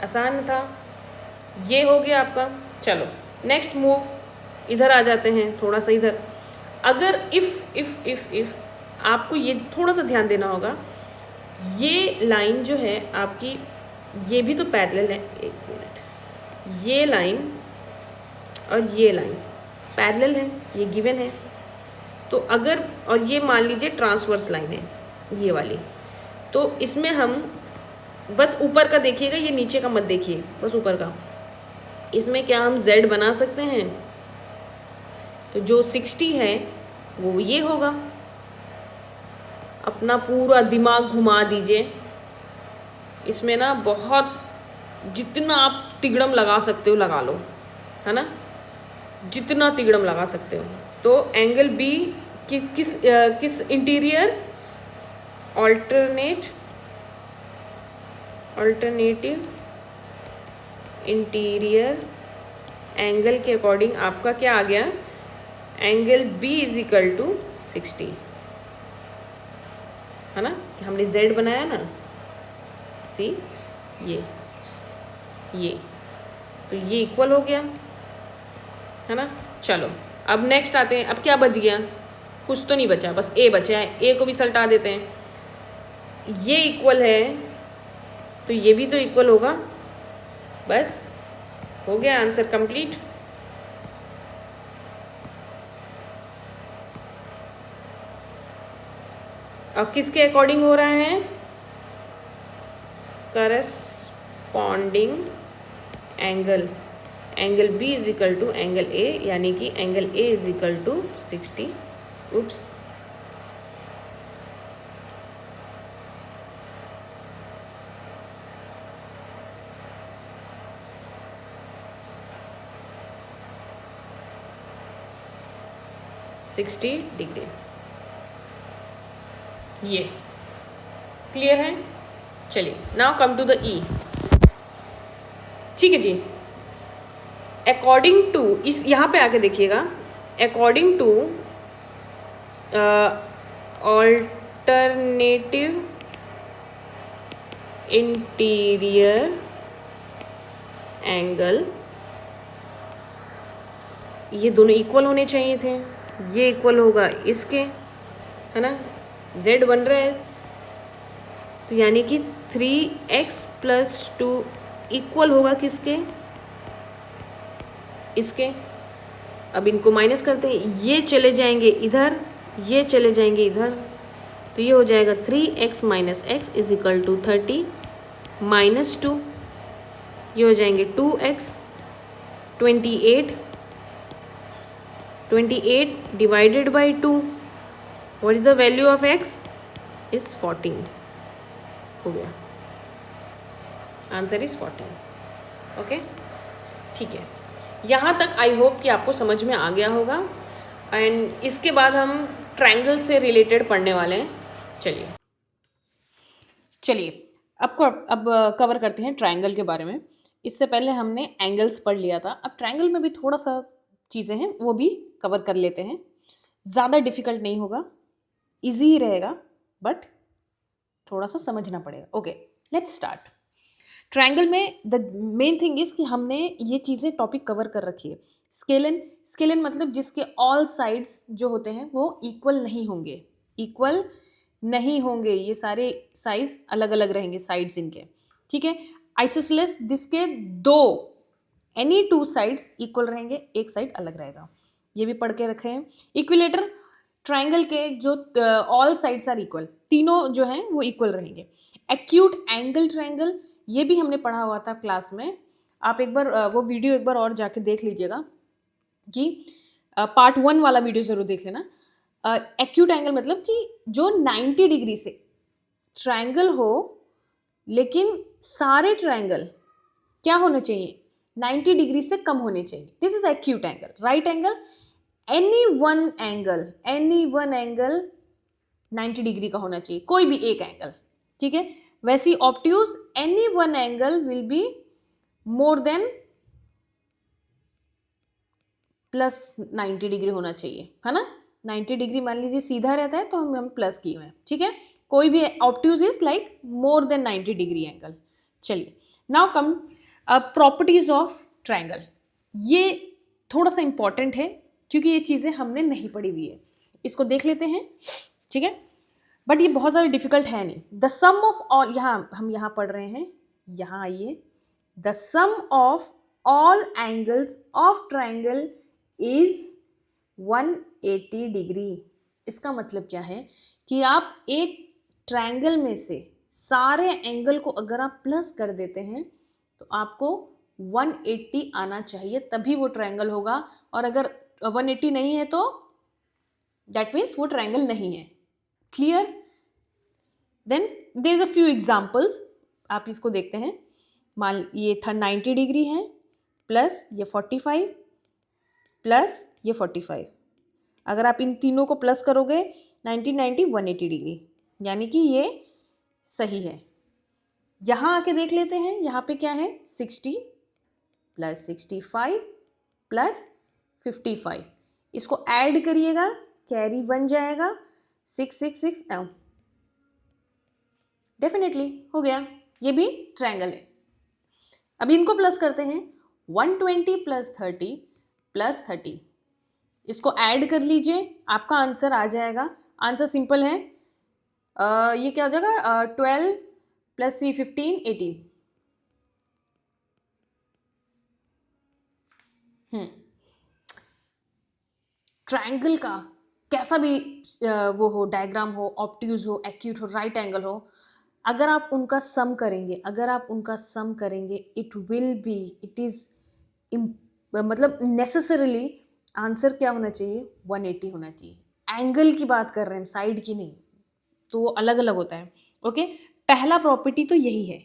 आसान था, ये हो गया आपका। चलो नेक्स्ट मूव, इधर आ जाते हैं थोड़ा सा इधर। अगर इफ आपको ये थोड़ा सा ध्यान देना होगा, ये लाइन जो है आपकी, ये भी तो पैरेलल है, एक मिनट, ये लाइन और ये लाइन पैरेलल है, ये गिवन है। तो अगर, और ये मान लीजिए ट्रांसवर्स लाइन है ये वाली, तो इसमें हम बस ऊपर का देखिएगा, ये नीचे का मत देखिए, बस ऊपर का। इसमें क्या हम z बना सकते हैं, तो जो 60 है वो ये होगा। अपना पूरा दिमाग घुमा दीजिए इसमें ना, बहुत जितना आप तिगड़म लगा सकते हो लगा लो, है ना, जितना तिगड़म लगा सकते हो। तो एंगल B किस इंटीरियर, अल्टरनेटिव इंटीरियर एंगल के अकॉर्डिंग आपका क्या आ गया, angle B is equal to 60, है ना, हमने Z बनाया ना, सी ये तो ये इक्वल हो गया, है ना। चलो अब नेक्स्ट आते हैं। अब क्या बच गया, कुछ तो नहीं बचा, बस A बचा है, A को भी सल्टा देते हैं। ये इक्वल है तो ये भी तो इक्वल होगा, बस हो गया, आंसर कंप्लीट। अब किसके अकॉर्डिंग हो रहा है, corresponding angle, angle B is equal to angle A, यानी कि angle A is equal to 60। Oops, $60। ये क्लियर है? चलिए now come to the E. ठीक है जी। अकॉर्डिंग टू, इस यहाँ पे आके देखिएगा, according two alternative interior angle, ये दोनों इक्वल होने चाहिए थे, ये इक्वल होगा इसके, है ना, z बन रहा है, तो यानी कि 3x + 2 इक्वल होगा किसके, इसके। अब इनको माइनस करते हैं, ये चले जाएंगे इधर, ये चले जाएंगे इधर, तो ये हो जाएगा 3x - x = 30 - 2, ये हो जाएंगे 2x, 28 divided by 2, what is the value of x is 14, हो गया, आंसर इज 14। ओके, ठीक है, यहाँ तक आई होप कि आपको समझ में आ गया होगा। एंड इसके बाद हम ट्रायंगल से रिलेटेड पढ़ने वाले हैं। चलिए अब कवर करते हैं ट्रायंगल के बारे में। इससे पहले हमने एंगल्स पढ़ लिया था, अब ट्रायंगल में भी थोड़ा सा चीज़ें हैं वो भी कवर कर लेते हैं। ज़्यादा डिफिकल्ट नहीं होगा, इजी ही रहेगा, बट थोड़ा सा समझना पड़ेगा। Okay, let's start. ट्रायंगल में द मेन थिंग इज़ कि हमने ये चीज़ें टॉपिक कवर कर रखी है। स्केलन मतलब जिसके ऑल साइड्स जो होते हैं वो इक्वल नहीं होंगे, ये सारे साइज अलग अलग रहेंगे साइड्स इनके, ठीक है। आइसोसेलेस जिसके एनी 2 साइड्स इक्वल रहेंगे, एक साइड अलग रहेगा, ये भी पढ़ के रखे हैं। इक्विलेटर ट्रायंगल के जो ऑल साइड्स आर इक्वल, तीनों जो हैं वो इक्वल रहेंगे। एक्यूट एंगल ट्रायंगल, ये भी हमने पढ़ा हुआ था क्लास में, आप एक बार वो वीडियो एक बार और जाके देख लीजिएगा, कि पार्ट 1 वाला वीडियो ज़रूर देख लेना। एक्यूट एंगल मतलब कि जो 90 डिग्री से ट्रायंगल हो, लेकिन सारे ट्रायंगल क्या होने चाहिए, 90 डिग्री से कम होने चाहिए, this is acute angle. Right angle, any one angle 90 degree का होना चाहिए, कोई भी एक एंगल, ठीक है। वैसी obtuse, any one angle will be more than +90 degree होना चाहिए, है ना। 90 डिग्री मान लीजिए सीधा रहता है तो हम प्लस किए हुए हैं, ठीक है। कोई भी obtuse is like more than 90 degree angle. चलिए now come properties of triangle. ये थोड़ा सा इंपॉर्टेंट है क्योंकि ये चीज़ें हमने नहीं पढ़ी हुई है, इसको देख लेते हैं, ठीक है। बट ये बहुत ज़्यादा डिफिकल्ट है नहीं। द सम ऑफ ऑल, हम यहाँ पढ़ रहे हैं, यहाँ आइए, the sum of all angles of triangle is 180 degree. इसका मतलब क्या है कि आप एक ट्रायंगल में से सारे एंगल को अगर आप प्लस कर देते हैं तो आपको 180 आना चाहिए, तभी वो ट्रायंगल होगा। और अगर 180 नहीं है तो दैट मीन्स वो ट्रायंगल नहीं है। Clear? Then there is a few examples, आप इसको देखते हैं। मान ये था 90 डिग्री है, प्लस ये 45 प्लस ये 45, अगर आप इन तीनों को प्लस करोगे 90 90 180 डिग्री, यानी कि ये सही है। यहाँ आके देख लेते हैं, यहाँ पे क्या है, 60 + 65 + 55, इसको ऐड करिएगा, कैरी बन जाएगा 666, डेफिनेटली हो गया, ये भी ट्रायंगल है। अब इनको प्लस करते हैं, 120 + 30 + 30, इसको ऐड कर लीजिए, आपका आंसर आ जाएगा। आंसर सिंपल है, ये क्या हो जाएगा, 12 + 3 15 18। ट्रायंगल का कैसा भी वो हो, डायग्राम हो, ऑब्ट्यूज हो, एक्यूट हो, राइट एंगल हो, अगर आप उनका सम करेंगे इट इज मतलब नेसेसरली आंसर क्या होना चाहिए, 180 होना चाहिए। एंगल की बात कर रहे हैं, साइड की नहीं, तो वो अलग अलग होता है। ओके, पहला प्रॉपर्टी तो यही है।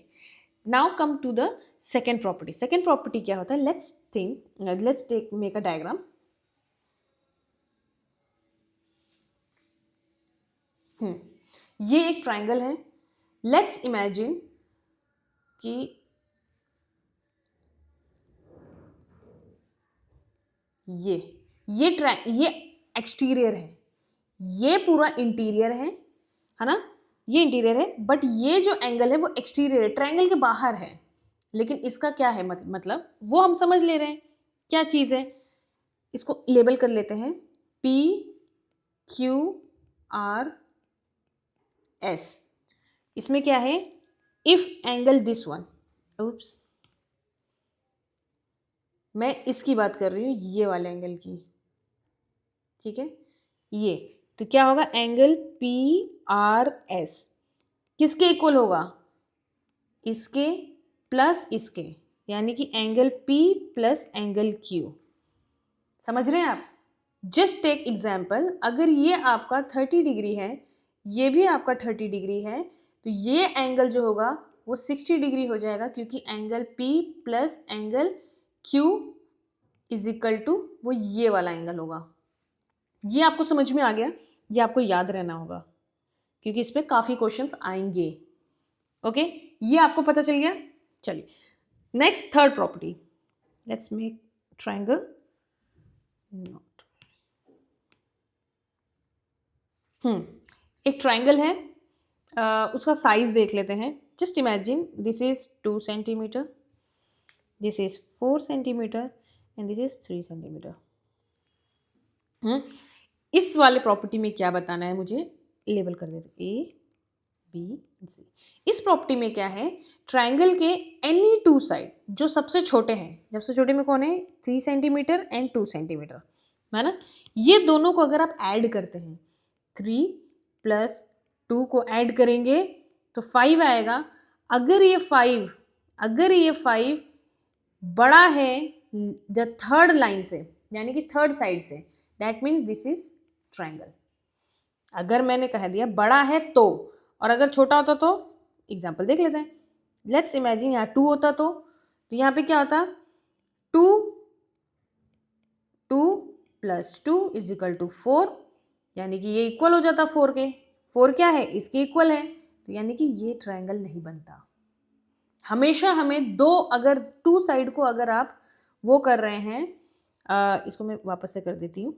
Now come to the second property. Second property क्या होता है, लेट्स मेक अ डायग्राम। ये एक ट्राइंगल है. लेट्स इमेजिन कि ये एक्सटीरियर है, ये पूरा इंटीरियर है ना, ये इंटीरियर है, बट ये जो एंगल है वो एक्सटीरियर है, ट्राइंगल के बाहर है. लेकिन इसका क्या है मतलब वो हम समझ ले रहे हैं क्या चीज़ है. इसको लेबल कर लेते हैं P Q R S. इसमें क्या है, इफ एंगल दिस वन, उप्स, मैं इसकी बात कर रही हूँ, ये वाले एंगल की, ठीक है. ये तो क्या होगा, एंगल पी आर एस किसके इक्वल होगा, इसके प्लस इसके, यानी कि angle P plus angle Q. समझ रहे हैं आप. जस्ट टेक एग्जाम्पल, अगर ये आपका 30 डिग्री है, ये भी आपका 30 डिग्री है, तो ये एंगल जो होगा वो 60 डिग्री हो जाएगा, क्योंकि angle P plus angle Q is equal to वो ये वाला एंगल होगा. ये आपको समझ में आ गया, ये आपको याद रहना होगा क्योंकि इस पर काफ़ी क्वेश्चंस आएंगे. ओके, ये आपको पता चल गया. चलिए next, third property. Let's make triangle. Not एक ट्रायंगल है, उसका साइज देख लेते हैं. Just imagine this is 2 centimetre, this is 4 centimetre and this is 3 centimetre. इस वाले प्रॉपर्टी में क्या बताना है मुझे, लेबल कर देते A B C. इस प्रॉपर्टी में क्या है, ट्राइंगल के एनी टू साइड जो सबसे छोटे हैं, सबसे छोटे में कौन है, 3 सेंटीमीटर एंड 2 सेंटीमीटर, है ना. ये दोनों को अगर आप ऐड करते हैं, 3 प्लस 2 को ऐड करेंगे तो 5 आएगा. अगर ये 5 बड़ा है द थर्ड लाइन से, यानी कि थर्ड साइड से, that means this is triangle. अगर मैंने कह दिया बड़ा है तो, और अगर छोटा होता तो, एग्जाम्पल देख लेते हैं. लेट्स इमेजिन यहाँ 2 होता तो यहाँ पे क्या होता, 2 प्लस 2 इज इक्वल टू 4, यानी कि ये इक्वल हो जाता 4 के. 4 क्या है, इसके इक्वल है, तो यानी कि ये ट्राइंगल नहीं बनता. हमेशा हमें दो, अगर 2 साइड को अगर आप वो कर रहे हैं, इसको मैं वापस से कर देती हूँ.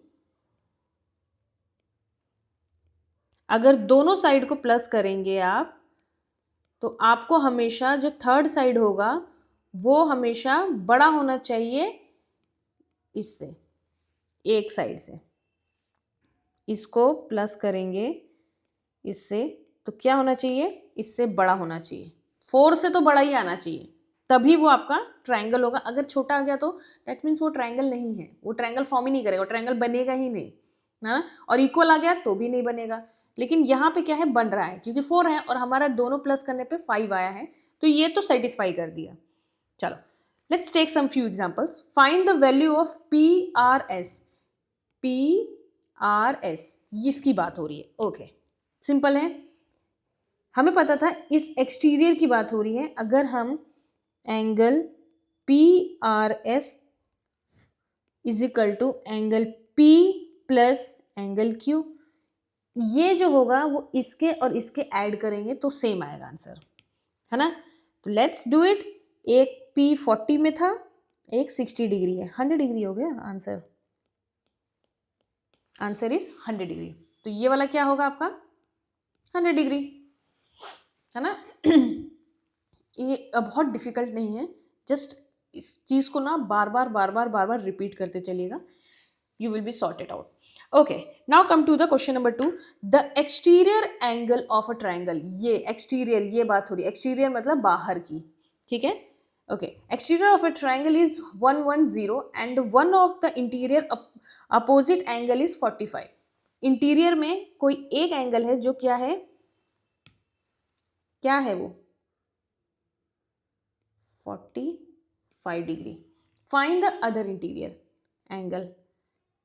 अगर दोनों साइड को प्लस करेंगे आप, तो आपको हमेशा जो थर्ड साइड होगा वो हमेशा बड़ा होना चाहिए इससे, एक साइड से. इसको प्लस करेंगे इससे, तो क्या होना चाहिए, इससे बड़ा होना चाहिए. 4 से तो बड़ा ही आना चाहिए, तभी वो आपका ट्रायंगल होगा. अगर छोटा आ गया तो दैट मीन्स वो ट्रायंगल नहीं है, वो ट्रायंगल फॉर्म ही नहीं करेगा, ट्रायंगल बनेगा ही नहीं, है ना. और इक्वल आ गया तो भी नहीं बनेगा. लेकिन यहाँ पे क्या है, बन रहा है, क्योंकि 4 है और हमारा दोनों प्लस करने पे 5 आया है, तो ये तो सेटिस्फाई कर दिया. चलो let's take some few examples. Find the value of PRS. PRS इसकी बात हो रही है. ओके, सिंपल है, हमें पता था इस एक्सटीरियर की बात हो रही है. अगर हम angle PRS is equal to angle P plus angle Q, ये जो होगा वो इसके और इसके ऐड करेंगे तो सेम आएगा आंसर, है ना. तो लेट्स डू इट. एक P 40 में था, एक 60 डिग्री है, 100 डिग्री हो गया आंसर. Answer is 100 degree. तो ये वाला क्या होगा आपका, 100 डिग्री, है ना. ये बहुत डिफिकल्ट नहीं है, जस्ट इस चीज़ को ना बार बार रिपीट करते चलिएगा, you will be sorted out. Okay, now come to the question number 2. The exterior angle of a triangle. ये exterior, ये बात हो रही है, exterior मतलब बाहर की, ठीक है. Okay, exterior of a triangle is 110 and one of the interior opposite angle is 45. Interior में कोई एक एंगल है जो क्या है, क्या है वो, 45 degree. Find the other interior angle,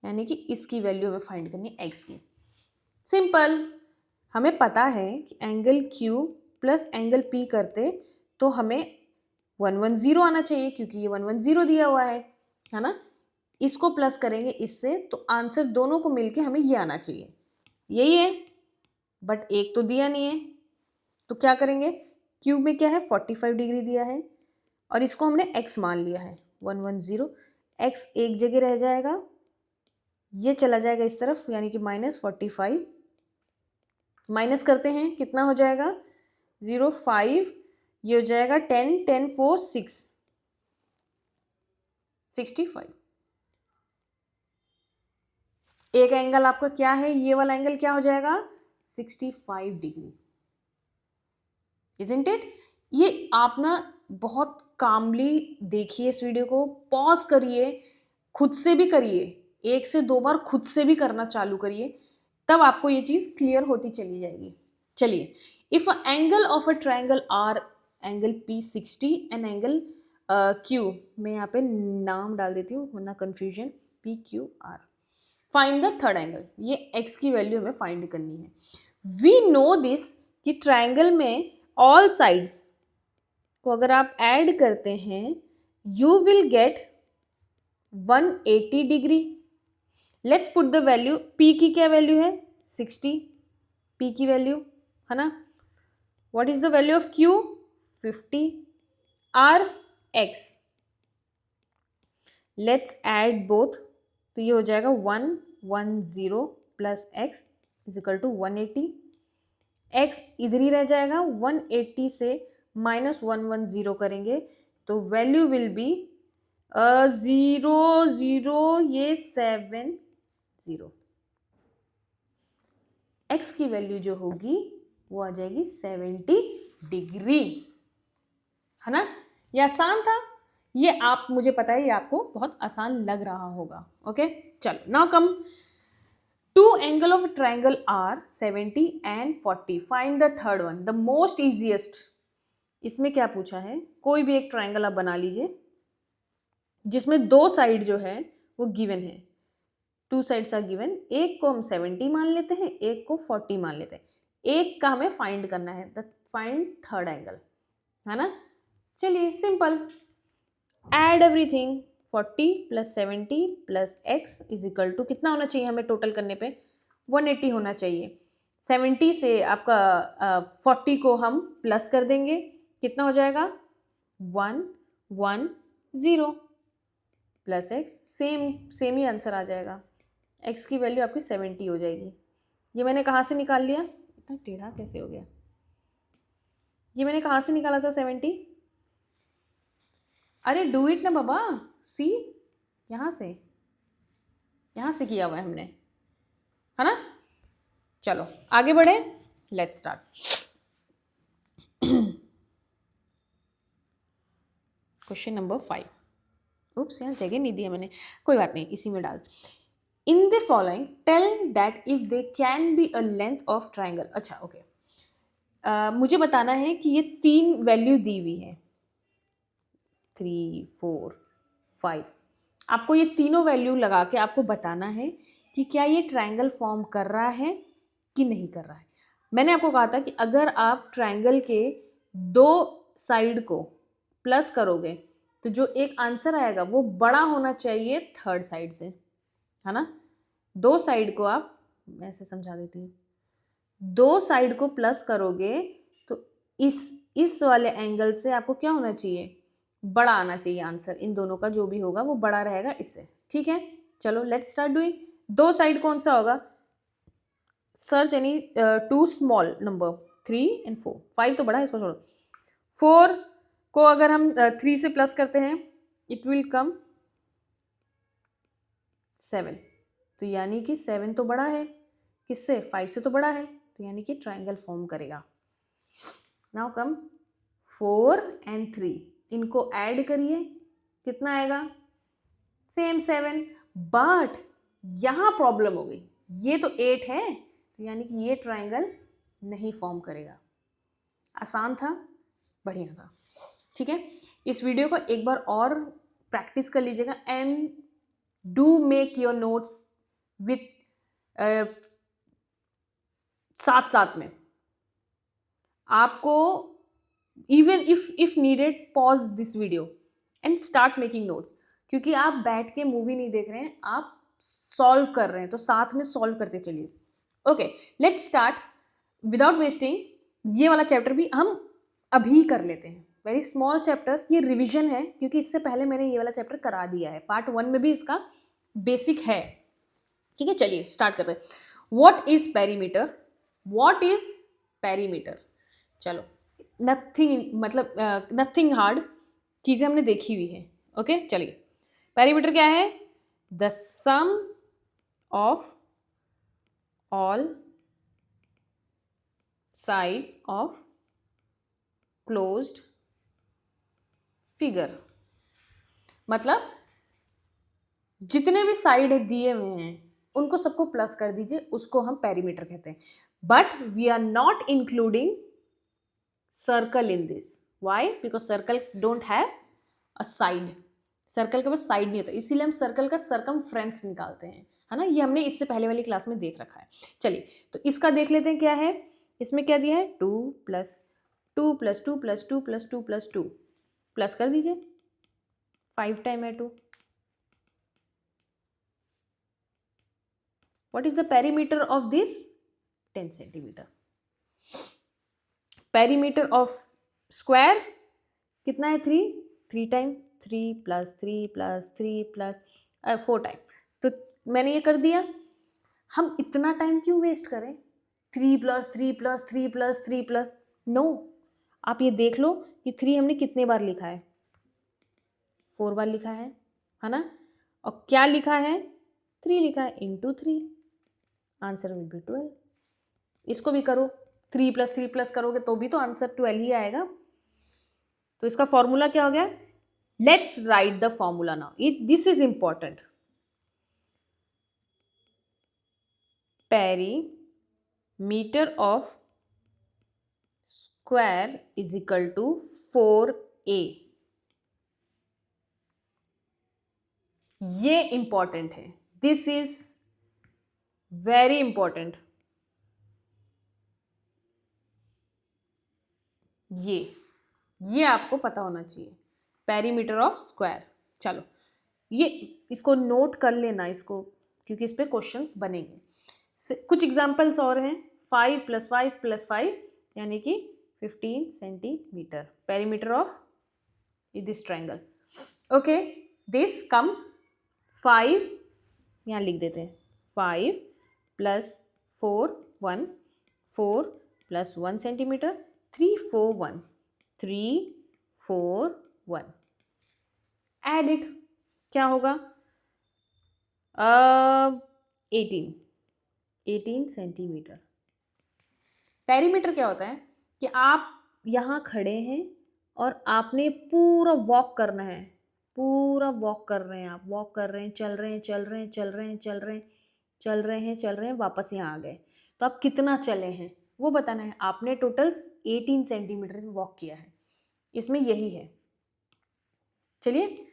यानी कि इसकी वैल्यू हमें फाइंड करनी है x की. सिंपल, हमें पता है कि angle Q plus angle P करते तो हमें 110 आना चाहिए, क्योंकि ये 110 दिया हुआ है ना. इसको प्लस करेंगे इससे, तो आंसर दोनों को मिलके हमें ये आना चाहिए, यही है. बट एक तो दिया नहीं है, तो क्या करेंगे, क्यूब में क्या है 45 डिग्री दिया है और इसको हमने x मान लिया है 110, x एक जगह रह जाएगा, ये चला जाएगा इस तरफ, यानी कि -45 माइनस करते हैं, कितना हो जाएगा 0.5, ये हो जाएगा 10, 10 4 6, 65। एक एंगल आपका क्या है, ये वाला एंगल क्या हो जाएगा 65 डिग्री, इजंट इट। ये आप ना बहुत कामली देखिए इस वीडियो को, पॉज करिए, खुद से भी करिए, 1 से 2 बार खुद से भी करना चालू करिए, तब आपको ये चीज क्लियर होती चली जाएगी। चलिए, if a angle of a triangle are, angle P 60 and angle Q, मैं यहाँ पे नाम डाल देती हूँ वरना confusion, P Q R, find the third angle, ये x की वैल्यू हमें फाइंड करनी है। वी नो दिस कि ट्रायंगल में ऑल साइड्स को अगर आप ऐड करते हैं you will get 180 degree. Let's put the value, p की क्या वैल्यू है 60, p की वैल्यू है ना, what is the value of q 50, r x, let's add both, तो ये हो जाएगा 110 plus x is equal to 180, x इधर ही रह जाएगा, 180 से -110 करेंगे तो वैल्यू विल बी 0 0, ये 7 0, x की वैल्यू जो होगी वो आ जाएगी 70 डिग्री, है ना। ये आसान था, ये आप, मुझे पता है ये आपको बहुत आसान लग रहा होगा। ओके, चलो now come to angle of triangle are 70 and 40, find the third one, the most easiest. इसमें क्या पूछा है, कोई भी एक ट्रायंगल आप बना लीजिए जिसमें दो साइड जो है वो गिवन है, टू साइड्स आर गिवन, एक को हम 70 मान लेते हैं, एक को 40 मान लेते हैं, एक का हमें फाइंड करना है, द फाइंड थर्ड एंगल, है ना। चलिए simple, add everything, 40 plus 70 plus x is equal to कितना होना चाहिए हमें टोटल करने पे 180 होना चाहिए। 70 से आपका 40 को हम प्लस कर देंगे, कितना हो जाएगा 110 प्लस x, सेम ही आंसर आ जाएगा, x की वैल्यू आपकी 70 हो जाएगी। ये मैंने कहाँ से निकाल लिया, इतना टेढ़ा कैसे हो गया, ये मैंने कहाँ से निकाला था 70, अरे डू इट ना बाबा, सी यहाँ से किया हुआ है हमने, है ना। चलो आगे बढ़े, लेट्स स्टार्ट। क्वेश्चन नंबर 5, उप्स यहाँ जगह नहीं दिया मैंने, कोई बात नहीं, इसी में डाल। In the following tell that if they can be a length of triangle, अच्छा ओके, मुझे बताना है कि ये 3 वैल्यू दी हुई है 3 4 5, आपको ये तीनों वैल्यू लगा के आपको बताना है कि क्या ये ट्रायंगल फॉर्म कर रहा है कि नहीं कर रहा है। मैंने आपको कहा था कि अगर आप ट्रायंगल के दो साइड को प्लस करोगे तो जो एक आंसर आएगा वो बड़ा होना चाहिए थर्ड साइड से, है ना। दो साइड को आप, मैं ऐसे समझा देती हूँ, दो साइड को प्लस करोगे तो इस वाले एंगल से आपको क्या होना चाहिए, बड़ा आना चाहिए आंसर, इन दोनों का जो भी होगा वो बड़ा रहेगा इससे, ठीक है। चलो लेट्स स्टार्ट डूइंग। दो साइड कौन सा होगा, search any two small number 3 and 4, 5 तो बड़ा है इसको छोड़ो, 4 को अगर हम 3 से प्लस करते हैं इट विल कम 7, तो यानी कि 7 तो बड़ा है किससे, 5 से तो बड़ा है, तो यानी कि ट्रायंगल फॉर्म करेगा। नाउ कम 4 and 3, इनको ऐड करिए, कितना आएगा सेम 7, बट यहाँ प्रॉब्लम हो गई, ये तो 8 है, तो यानी कि ये ट्रायंगल नहीं फॉर्म करेगा। आसान था, बढ़िया था, ठीक है। इस वीडियो को एक बार और प्रैक्टिस कर लीजिएगा and do make your notes with साथ में आपको, even if needed pause this video and start making notes, क्योंकि आप बैठ के मूवी नहीं देख रहे हैं, आप सॉल्व कर रहे हैं, तो साथ में सॉल्व करते चलिए। Okay let's start. Without wasting ये वाला चैप्टर भी हम अभी कर लेते हैं. वेरी स्मॉल चैप्टर, ये रिविजन है क्योंकि इससे पहले मैंने ये वाला चैप्टर करा दिया है. पार्ट 1 में भी इसका बेसिक है. ठीक है, चलिए स्टार्ट करते हैं. What is perimeter? What is perimeter? चलो, नथिंग मतलब नथिंग हार्ड, चीज़ें हमने देखी हुई है. ओके, चलिए. पेरीमीटर क्या है? The sum of all sides of closed figure. मतलब जितने भी साइड दिए हुए हैं उनको सबको प्लस कर दीजिए, उसको हम पेरीमीटर कहते हैं. But we are not including circle in this. Why? Because circle don't have a side. Circle के पास साइड नहीं होता, इसीलिए हम सर्कल का सरकमफ्रेंस निकालते हैं, है ना. ये हमने इससे पहले वाली क्लास में देख रखा है. चलिए, तो इसका देख लेते हैं क्या है. इसमें क्या दिया है? 2 + 2 + 2 + 2 + 2 + 2 प्लस कर दीजिए. 5 टाइम है 2. What is the perimeter of this? 10 centimeter. Perimeter of square कितना है? 3. 3 टाइम 3 + 3 + 3 + 4 टाइम. तो मैंने ये कर दिया. हम इतना टाइम क्यों वेस्ट करें? 3 + 3 + 3 + 3 + नो. आप ये देख लो कि 3 हमने कितने बार लिखा है? 4 बार लिखा है ना. और क्या लिखा है? 3 लिखा है. Into 3, answer will B 12. इसको भी करो, 3 + 3 + करोगे तो भी तो आंसर 12 ही आएगा. तो इसका फॉर्मूला क्या हो गया? Let's write the formula now. This is important. Perimeter of square is equal to 4a. ये इंपॉर्टेंट है. This is very important. ये आपको पता होना चाहिए. Perimeter of square. चलो, ये इसको नोट कर लेना इसको, क्योंकि इस पे क्वेश्चंस बनेंगे. कुछ एग्जांपल्स और हैं. 5 + 5 + 5 यानी कि 15 centimetre. Perimeter of this triangle. Okay, this come 5 यहाँ लिख देते हैं. 5 + 4 1 4 + 1 सेंटीमीटर. 3 4 1 3 4 1. Add it. क्या होगा? 18 सेंटीमीटर. पेरीमीटर क्या होता है कि आप यहाँ खड़े हैं और आपने पूरा वॉक करना है. पूरा वॉक कर रहे हैं आप. वॉक कर रहे हैं, चल रहे हैं, चल रहे हैं, चल रहे हैं, चल रहे हैं, चल रहे हैं, चल रहे हैं, वापस यहाँ आ गए. तो आप कितना चले हैं वो बताना है. आपने टोटल 18 सेंटीमीटर वॉक किया है. इसमें यही है. चलिए,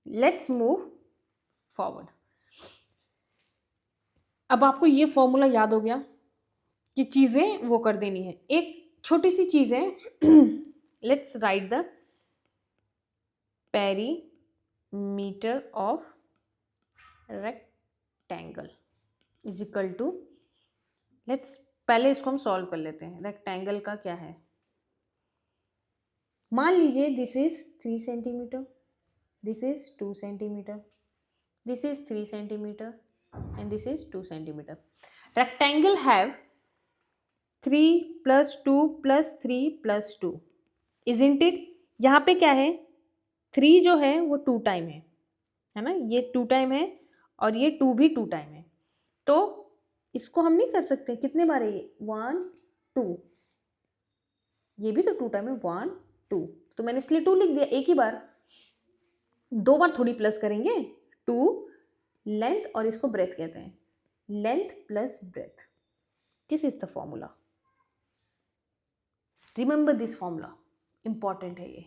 लेट्स मूव फॉरवर्ड. अब आपको ये फॉर्मूला याद हो गया कि चीज़ें वो कर देनी है. एक छोटी सी चीज़ है. Let's write the perimeter of rectangle is equal to. Let's पहले इसको हम सॉल्व कर लेते हैं. रेक्टेंगल का क्या है? मान लीजिए this is 3 centimetre, this is 2 centimetre, this is 3 centimeter and this is 2 centimeter. Rectangle have 3 + 2 + 3 + 2, isn't it? यहाँ पे क्या है? 3 जो है वो 2 टाइम है ना. ये 2 टाइम है और ये 2 भी 2 टाइम है. तो इसको हम नहीं कर सकते. कितने बार है ये? 1 2. ये भी तो 2 टाइम है. 1 2. तो मैंने इसलिए 2 लिख दिया. एक ही बार. 2 बार थोड़ी प्लस करेंगे. 2 लेंथ और इसको ब्रेथ कहते हैं. Length plus breadth. This is the formula. Remember this formula. Important है ये.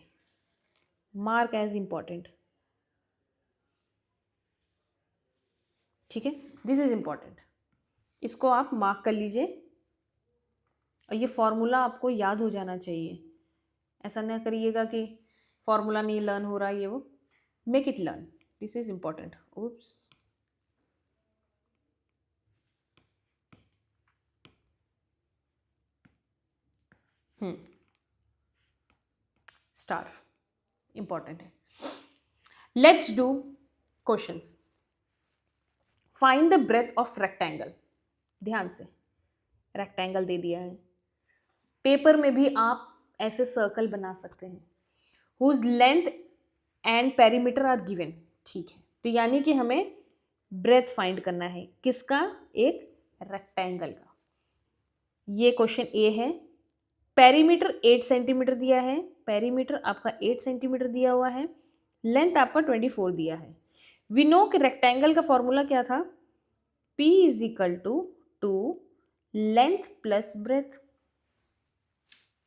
Mark as important. ठीक है, दिस इज इंपॉर्टेंट. इसको आप मार्क कर लीजिए. और ये फॉर्मूला आपको याद हो जाना चाहिए. ऐसा ना करिएगा कि फॉर्मूला नहीं लर्न हो रहा ये वो. Make it learn. This is important. oops. Star important है. Let's do questions. Find the breadth of rectangle. ध्यान से, रेक्टेंगल दे दिया है. पेपर में भी आप ऐसे सर्कल बना सकते हैं. Whose length and perimeter are given. ठीक है, तो यानी कि हमें ब्रेथ फाइंड करना है. किसका? एक रेक्टेंगल का. ये क्वेश्चन ए है. पेरीमीटर 8 सेंटीमीटर दिया है. पेरीमीटर आपका 8 सेंटीमीटर दिया हुआ है. लेंथ आपका 24 दिया है. वी नो कि रेक्टेंगल का फॉर्मूला क्या था? P is equal to 2 length plus breadth.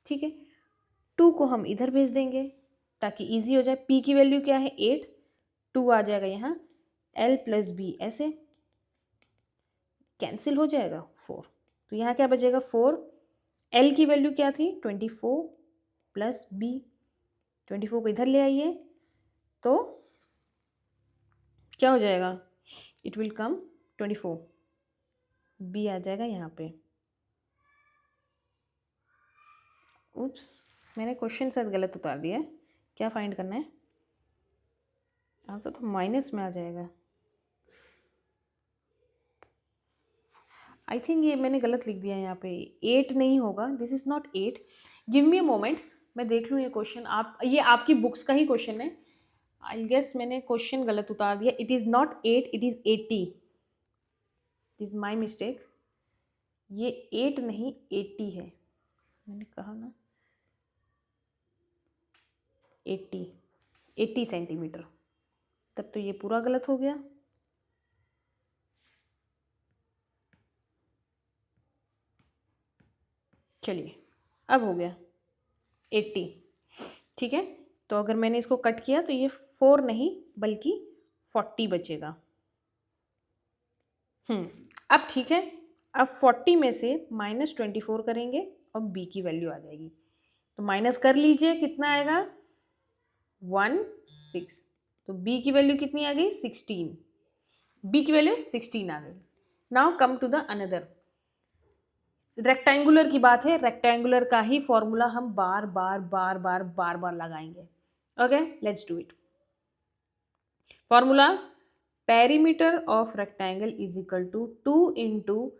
ठीक है, 2 को हम इधर भेज देंगे ताकि इजी हो जाए. P की वैल्यू क्या है? 8. 2 आ जाएगा यहाँ. L प्लस बी ऐसे कैंसिल हो जाएगा. 4. तो यहाँ क्या बचेगा? 4. L की वैल्यू क्या थी? 24 प्लस बी. 24 को इधर ले आइए तो क्या हो जाएगा? It will come 24. बी आ जाएगा यहाँ पे. उप्स, मैंने क्वेश्चन शायद गलत उतार दिया है. क्या फाइंड करना है? आंसर तो माइनस में आ जाएगा. आई थिंक ये मैंने गलत लिख दिया है यहाँ पे. 8 नहीं होगा. This is not 8. Give me a moment, मैं देख लूँ ये क्वेश्चन. ये आपकी बुक्स का ही क्वेश्चन है. आई गेस मैंने क्वेश्चन गलत उतार दिया. It is not 8, it is 80. This is my mistake. ये 8 नहीं 80 है. मैंने कहा ना 80 सेंटीमीटर. तब तो ये पूरा गलत हो गया. चलिए, अब हो गया 80. ठीक है, तो अगर मैंने इसको कट किया तो ये 4 नहीं बल्कि 40 बचेगा. अब ठीक है, अब 40 में से -24 करेंगे और b की वैल्यू आ जाएगी. तो माइनस कर लीजिए, कितना आएगा? 16. तो b की वैल्यू कितनी आ गई? 16. b की वैल्यू 16 आ गई. Now come to the another. Rectangular की बात है. रेक्टेंगुलर का ही फॉर्मूला हम बार बार लगाएंगे. Okay, let's do it. Formula: perimeter of rectangle is equal to 2 into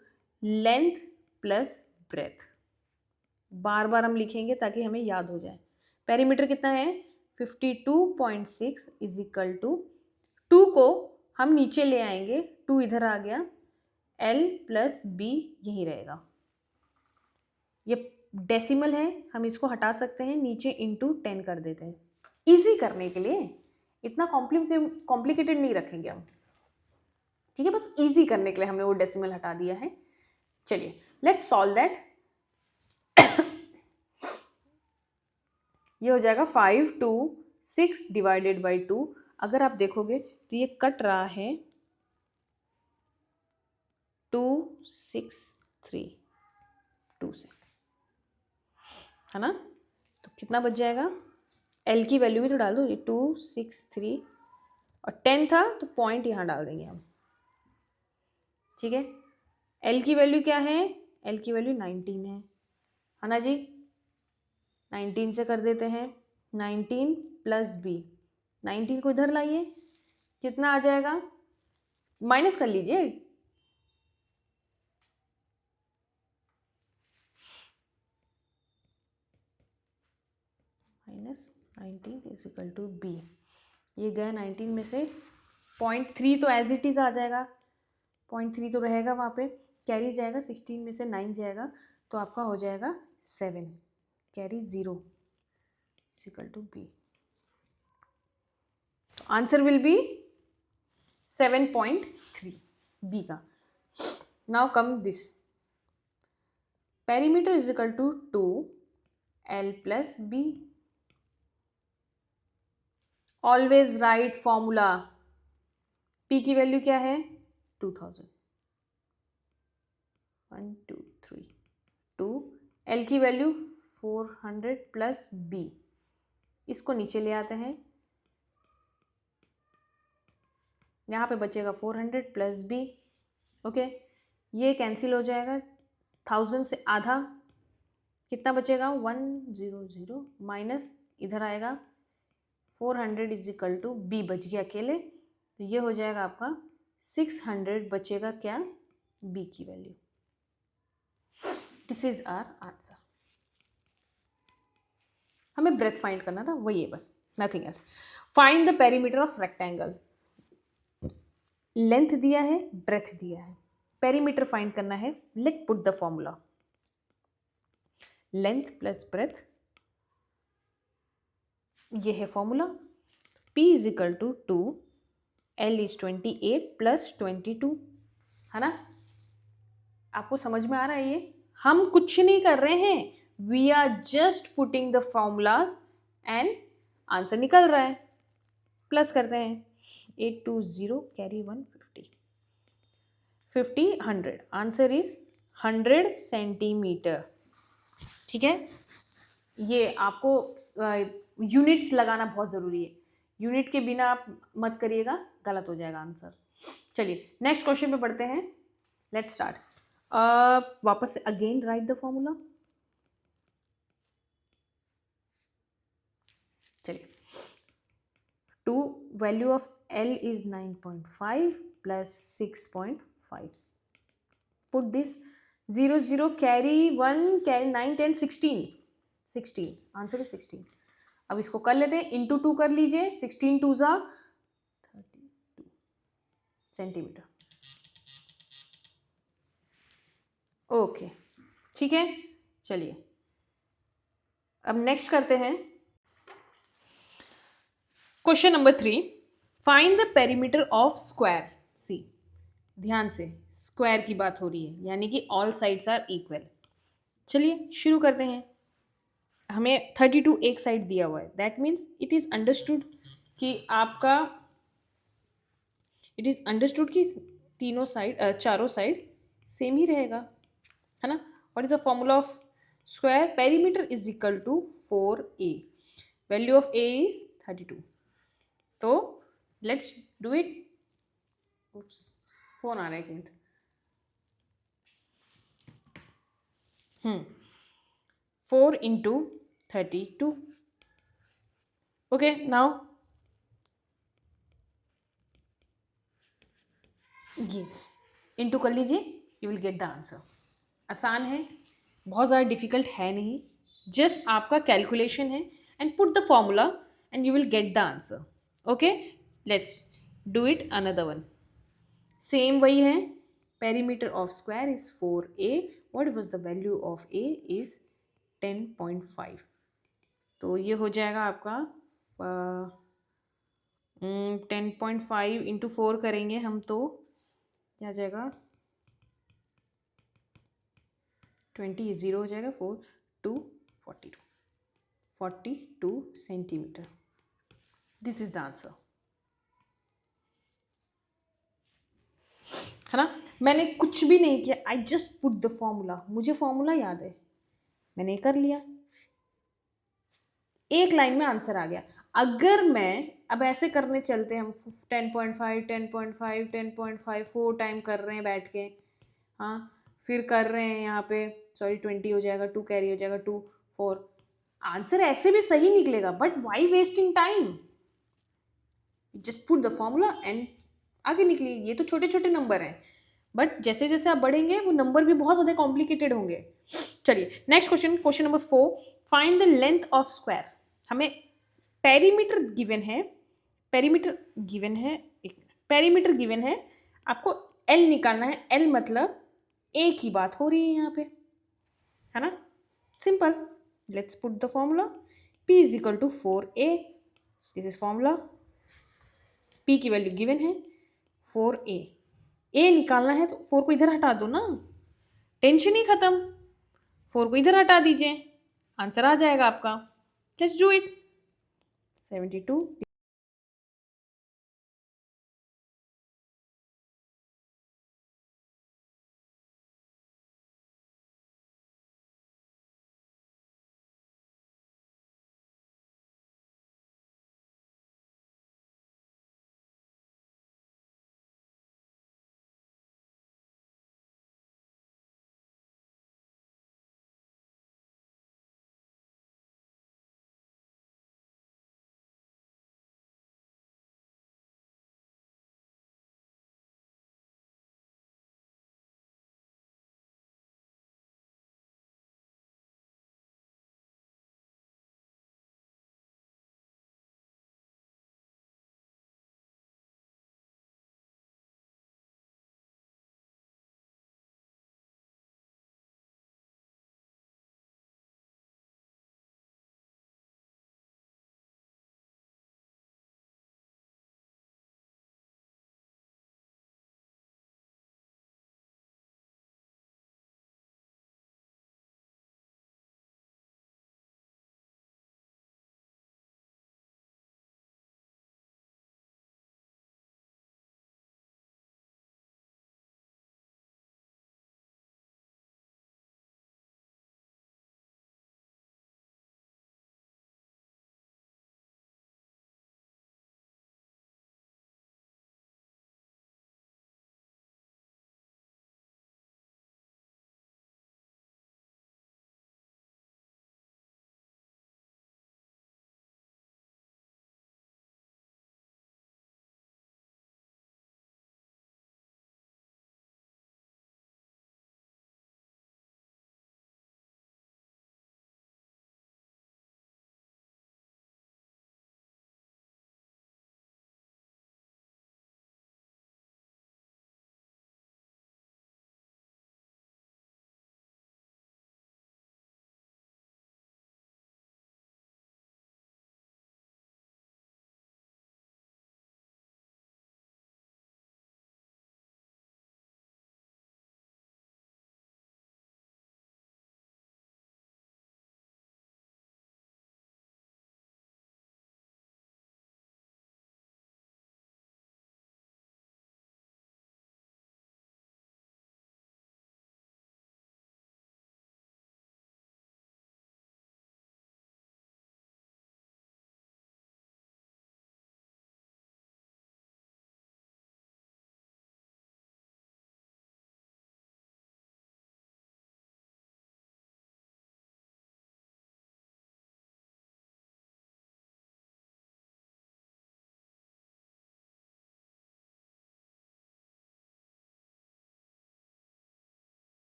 length plus breadth. बार बार हम लिखेंगे ताकि हमें याद हो जाए. पेरीमीटर कितना है? 52.6 इज इक्वल टू 2 को हम नीचे ले आएंगे. 2 इधर आ गया. L प्लस बी यही रहेगा. ये डेसिमल है, हम इसको हटा सकते हैं. नीचे इंटू 10 कर देते हैं इजी करने के लिए. इतना कॉम्प्लिकेटेड नहीं रखेंगे हम. ठीक है, बस इजी करने के लिए हमने वो डेसिमल हटा दिया है. चलिए, लेट्स सॉल्व दैट. ये हो जाएगा 5 2 6 डिवाइडेड बाई 2. अगर आप देखोगे तो ये कट रहा है 2 6 3 2 से, है ना? तो कितना बच जाएगा? L की वैल्यू भी तो डाल दो. 2 6 3 और 10 था तो पॉइंट यहाँ डाल देंगे हम. ठीक है, L की वैल्यू क्या है? L की वैल्यू 19 है ना जी? 19 से कर देते हैं. 19 प्लस बी. 19 को इधर लाइए, कितना आ जाएगा? माइनस कर लीजिए. -19 इज इक्वल टू बी. ये गया 19 में से. 0.3 तो एज इट इज़ आ जाएगा. 0.3 तो रहेगा वहाँ पे. कैरी जाएगा. 16 में से 9 जाएगा तो आपका हो जाएगा 7. Carry 0 is equal to B. Answer will be 7.3 B का. Now come this. Perimeter is equal to 2 L plus B. Always write formula. P की वैल्यू क्या है? 2000. 1 2 3 2. L की वैल्यू 400 प्लस B. इसको नीचे ले आते हैं. यहाँ पे बचेगा 400 प्लस B. ओके, ये कैंसिल हो जाएगा. 1000 से आधा कितना बचेगा 100 माइनस इधर आएगा 400 इज इक्वल टू बी बच गया अकेले, तो ये हो जाएगा आपका 600 बचेगा क्या बी की वैल्यू। This is our answer. हमें ब्रेथ फाइंड करना था, वही है बस, nothing else. Find the perimeter of rectangle. Length दिया है, ब्रेथ दिया है, पेरीमीटर फाइंड करना है। Let put the formula, length plus breadth, ये है formula. P is equal to 2, L is 28 plus 22, है ना। आपको समझ में आ रहा है ये? हम कुछ नहीं कर रहे हैं, we are just putting the formulas and answer निकल रहा है। प्लस करते हैं, 820 कैरी 150, 50 100, आंसर इज 100 सेंटीमीटर। ठीक है, ये आपको यूनिट्स लगाना बहुत ज़रूरी है, यूनिट के बिना आप मत करिएगा, गलत हो जाएगा आंसर। चलिए नेक्स्ट क्वेश्चन पे पढ़ते हैं, लेट्स स्टार्ट। वापस से अगेन राइट द फॉर्मूला। चलिए, 2 value of L is 9.5 plus 6.5, put this 0 0 carry 1 carry 9 10 16, answer is 16। अब इसको कर लेते हैं, इंटू 2 कर लीजिए, 16 2 जा 32 सेंटीमीटर। ओके ठीक है, चलिए अब नेक्स्ट करते हैं question number 3। Find the perimeter of square C. ध्यान से, स्क्वायर की बात हो रही है, यानी कि ऑल साइड्स आर इक्वल। चलिए शुरू करते हैं। हमें 32 एक साइड दिया हुआ है, that means it is understood कि आपका, इट इज अंडरस्टूड कि तीनों साइड चारों साइड सेम ही रहेगा, है ना। What is the formula of square? Perimeter is equal to 4a, value of a is 32। तो let's do it. Oops, phone आ रहा है, एक minute. 4 into 32. Okay, now yes, into कर लीजिए, you will get the answer. आसान है, बहुत ज़्यादा डिफिकल्ट है नहीं, जस्ट आपका कैलकुलेशन है, and put the formula and you will get the answer. Okay, let's do it another one. Same वही है, perimeter of square is 4a, what was the value of a is 10.5। तो ये हो जाएगा आपका 10.5 इंटू 4 करेंगे हम तो क्या आ जाएगा, 20 0 हो जाएगा, 4 2 42 centimetre. This is the answer, है ना। मैंने कुछ भी नहीं किया, I just put the formula. मुझे फॉर्मूला याद है, मैंने कर लिया, एक लाइन में आंसर आ गया। अगर मैं अब ऐसे करने चलते, हम 10.5 10.5 10.5 4 टाइम कर रहे हैं बैठ के, हाँ, फिर कर रहे हैं यहाँ पे, सॉरी 20 हो जाएगा, 2 कैरी हो जाएगा, 2 4, आंसर ऐसे भी सही निकलेगा, but why wasting time, just put the formula and आगे निकलिए। ये तो छोटे छोटे नंबर हैं, बट जैसे जैसे आप बढ़ेंगे वो नंबर भी बहुत ज़्यादा कॉम्प्लिकेटेड होंगे। चलिए next question, question number 4। Find the length of square. हमें पेरीमीटर गिवन है, पेरीमीटर गिवन है, पेरीमीटर गिवन है, आपको L निकालना है। L मतलब A की बात हो रही है यहाँ पे, है ना, simple. Let's put the formula, P is equal to 4a, this is formula. P की वैल्यू गिवन है 4a, A निकालना है तो 4 को इधर हटा दो ना, टेंशन ही खत्म, 4 को इधर हटा दीजिए, आंसर आ जाएगा आपका। Let's do it. 72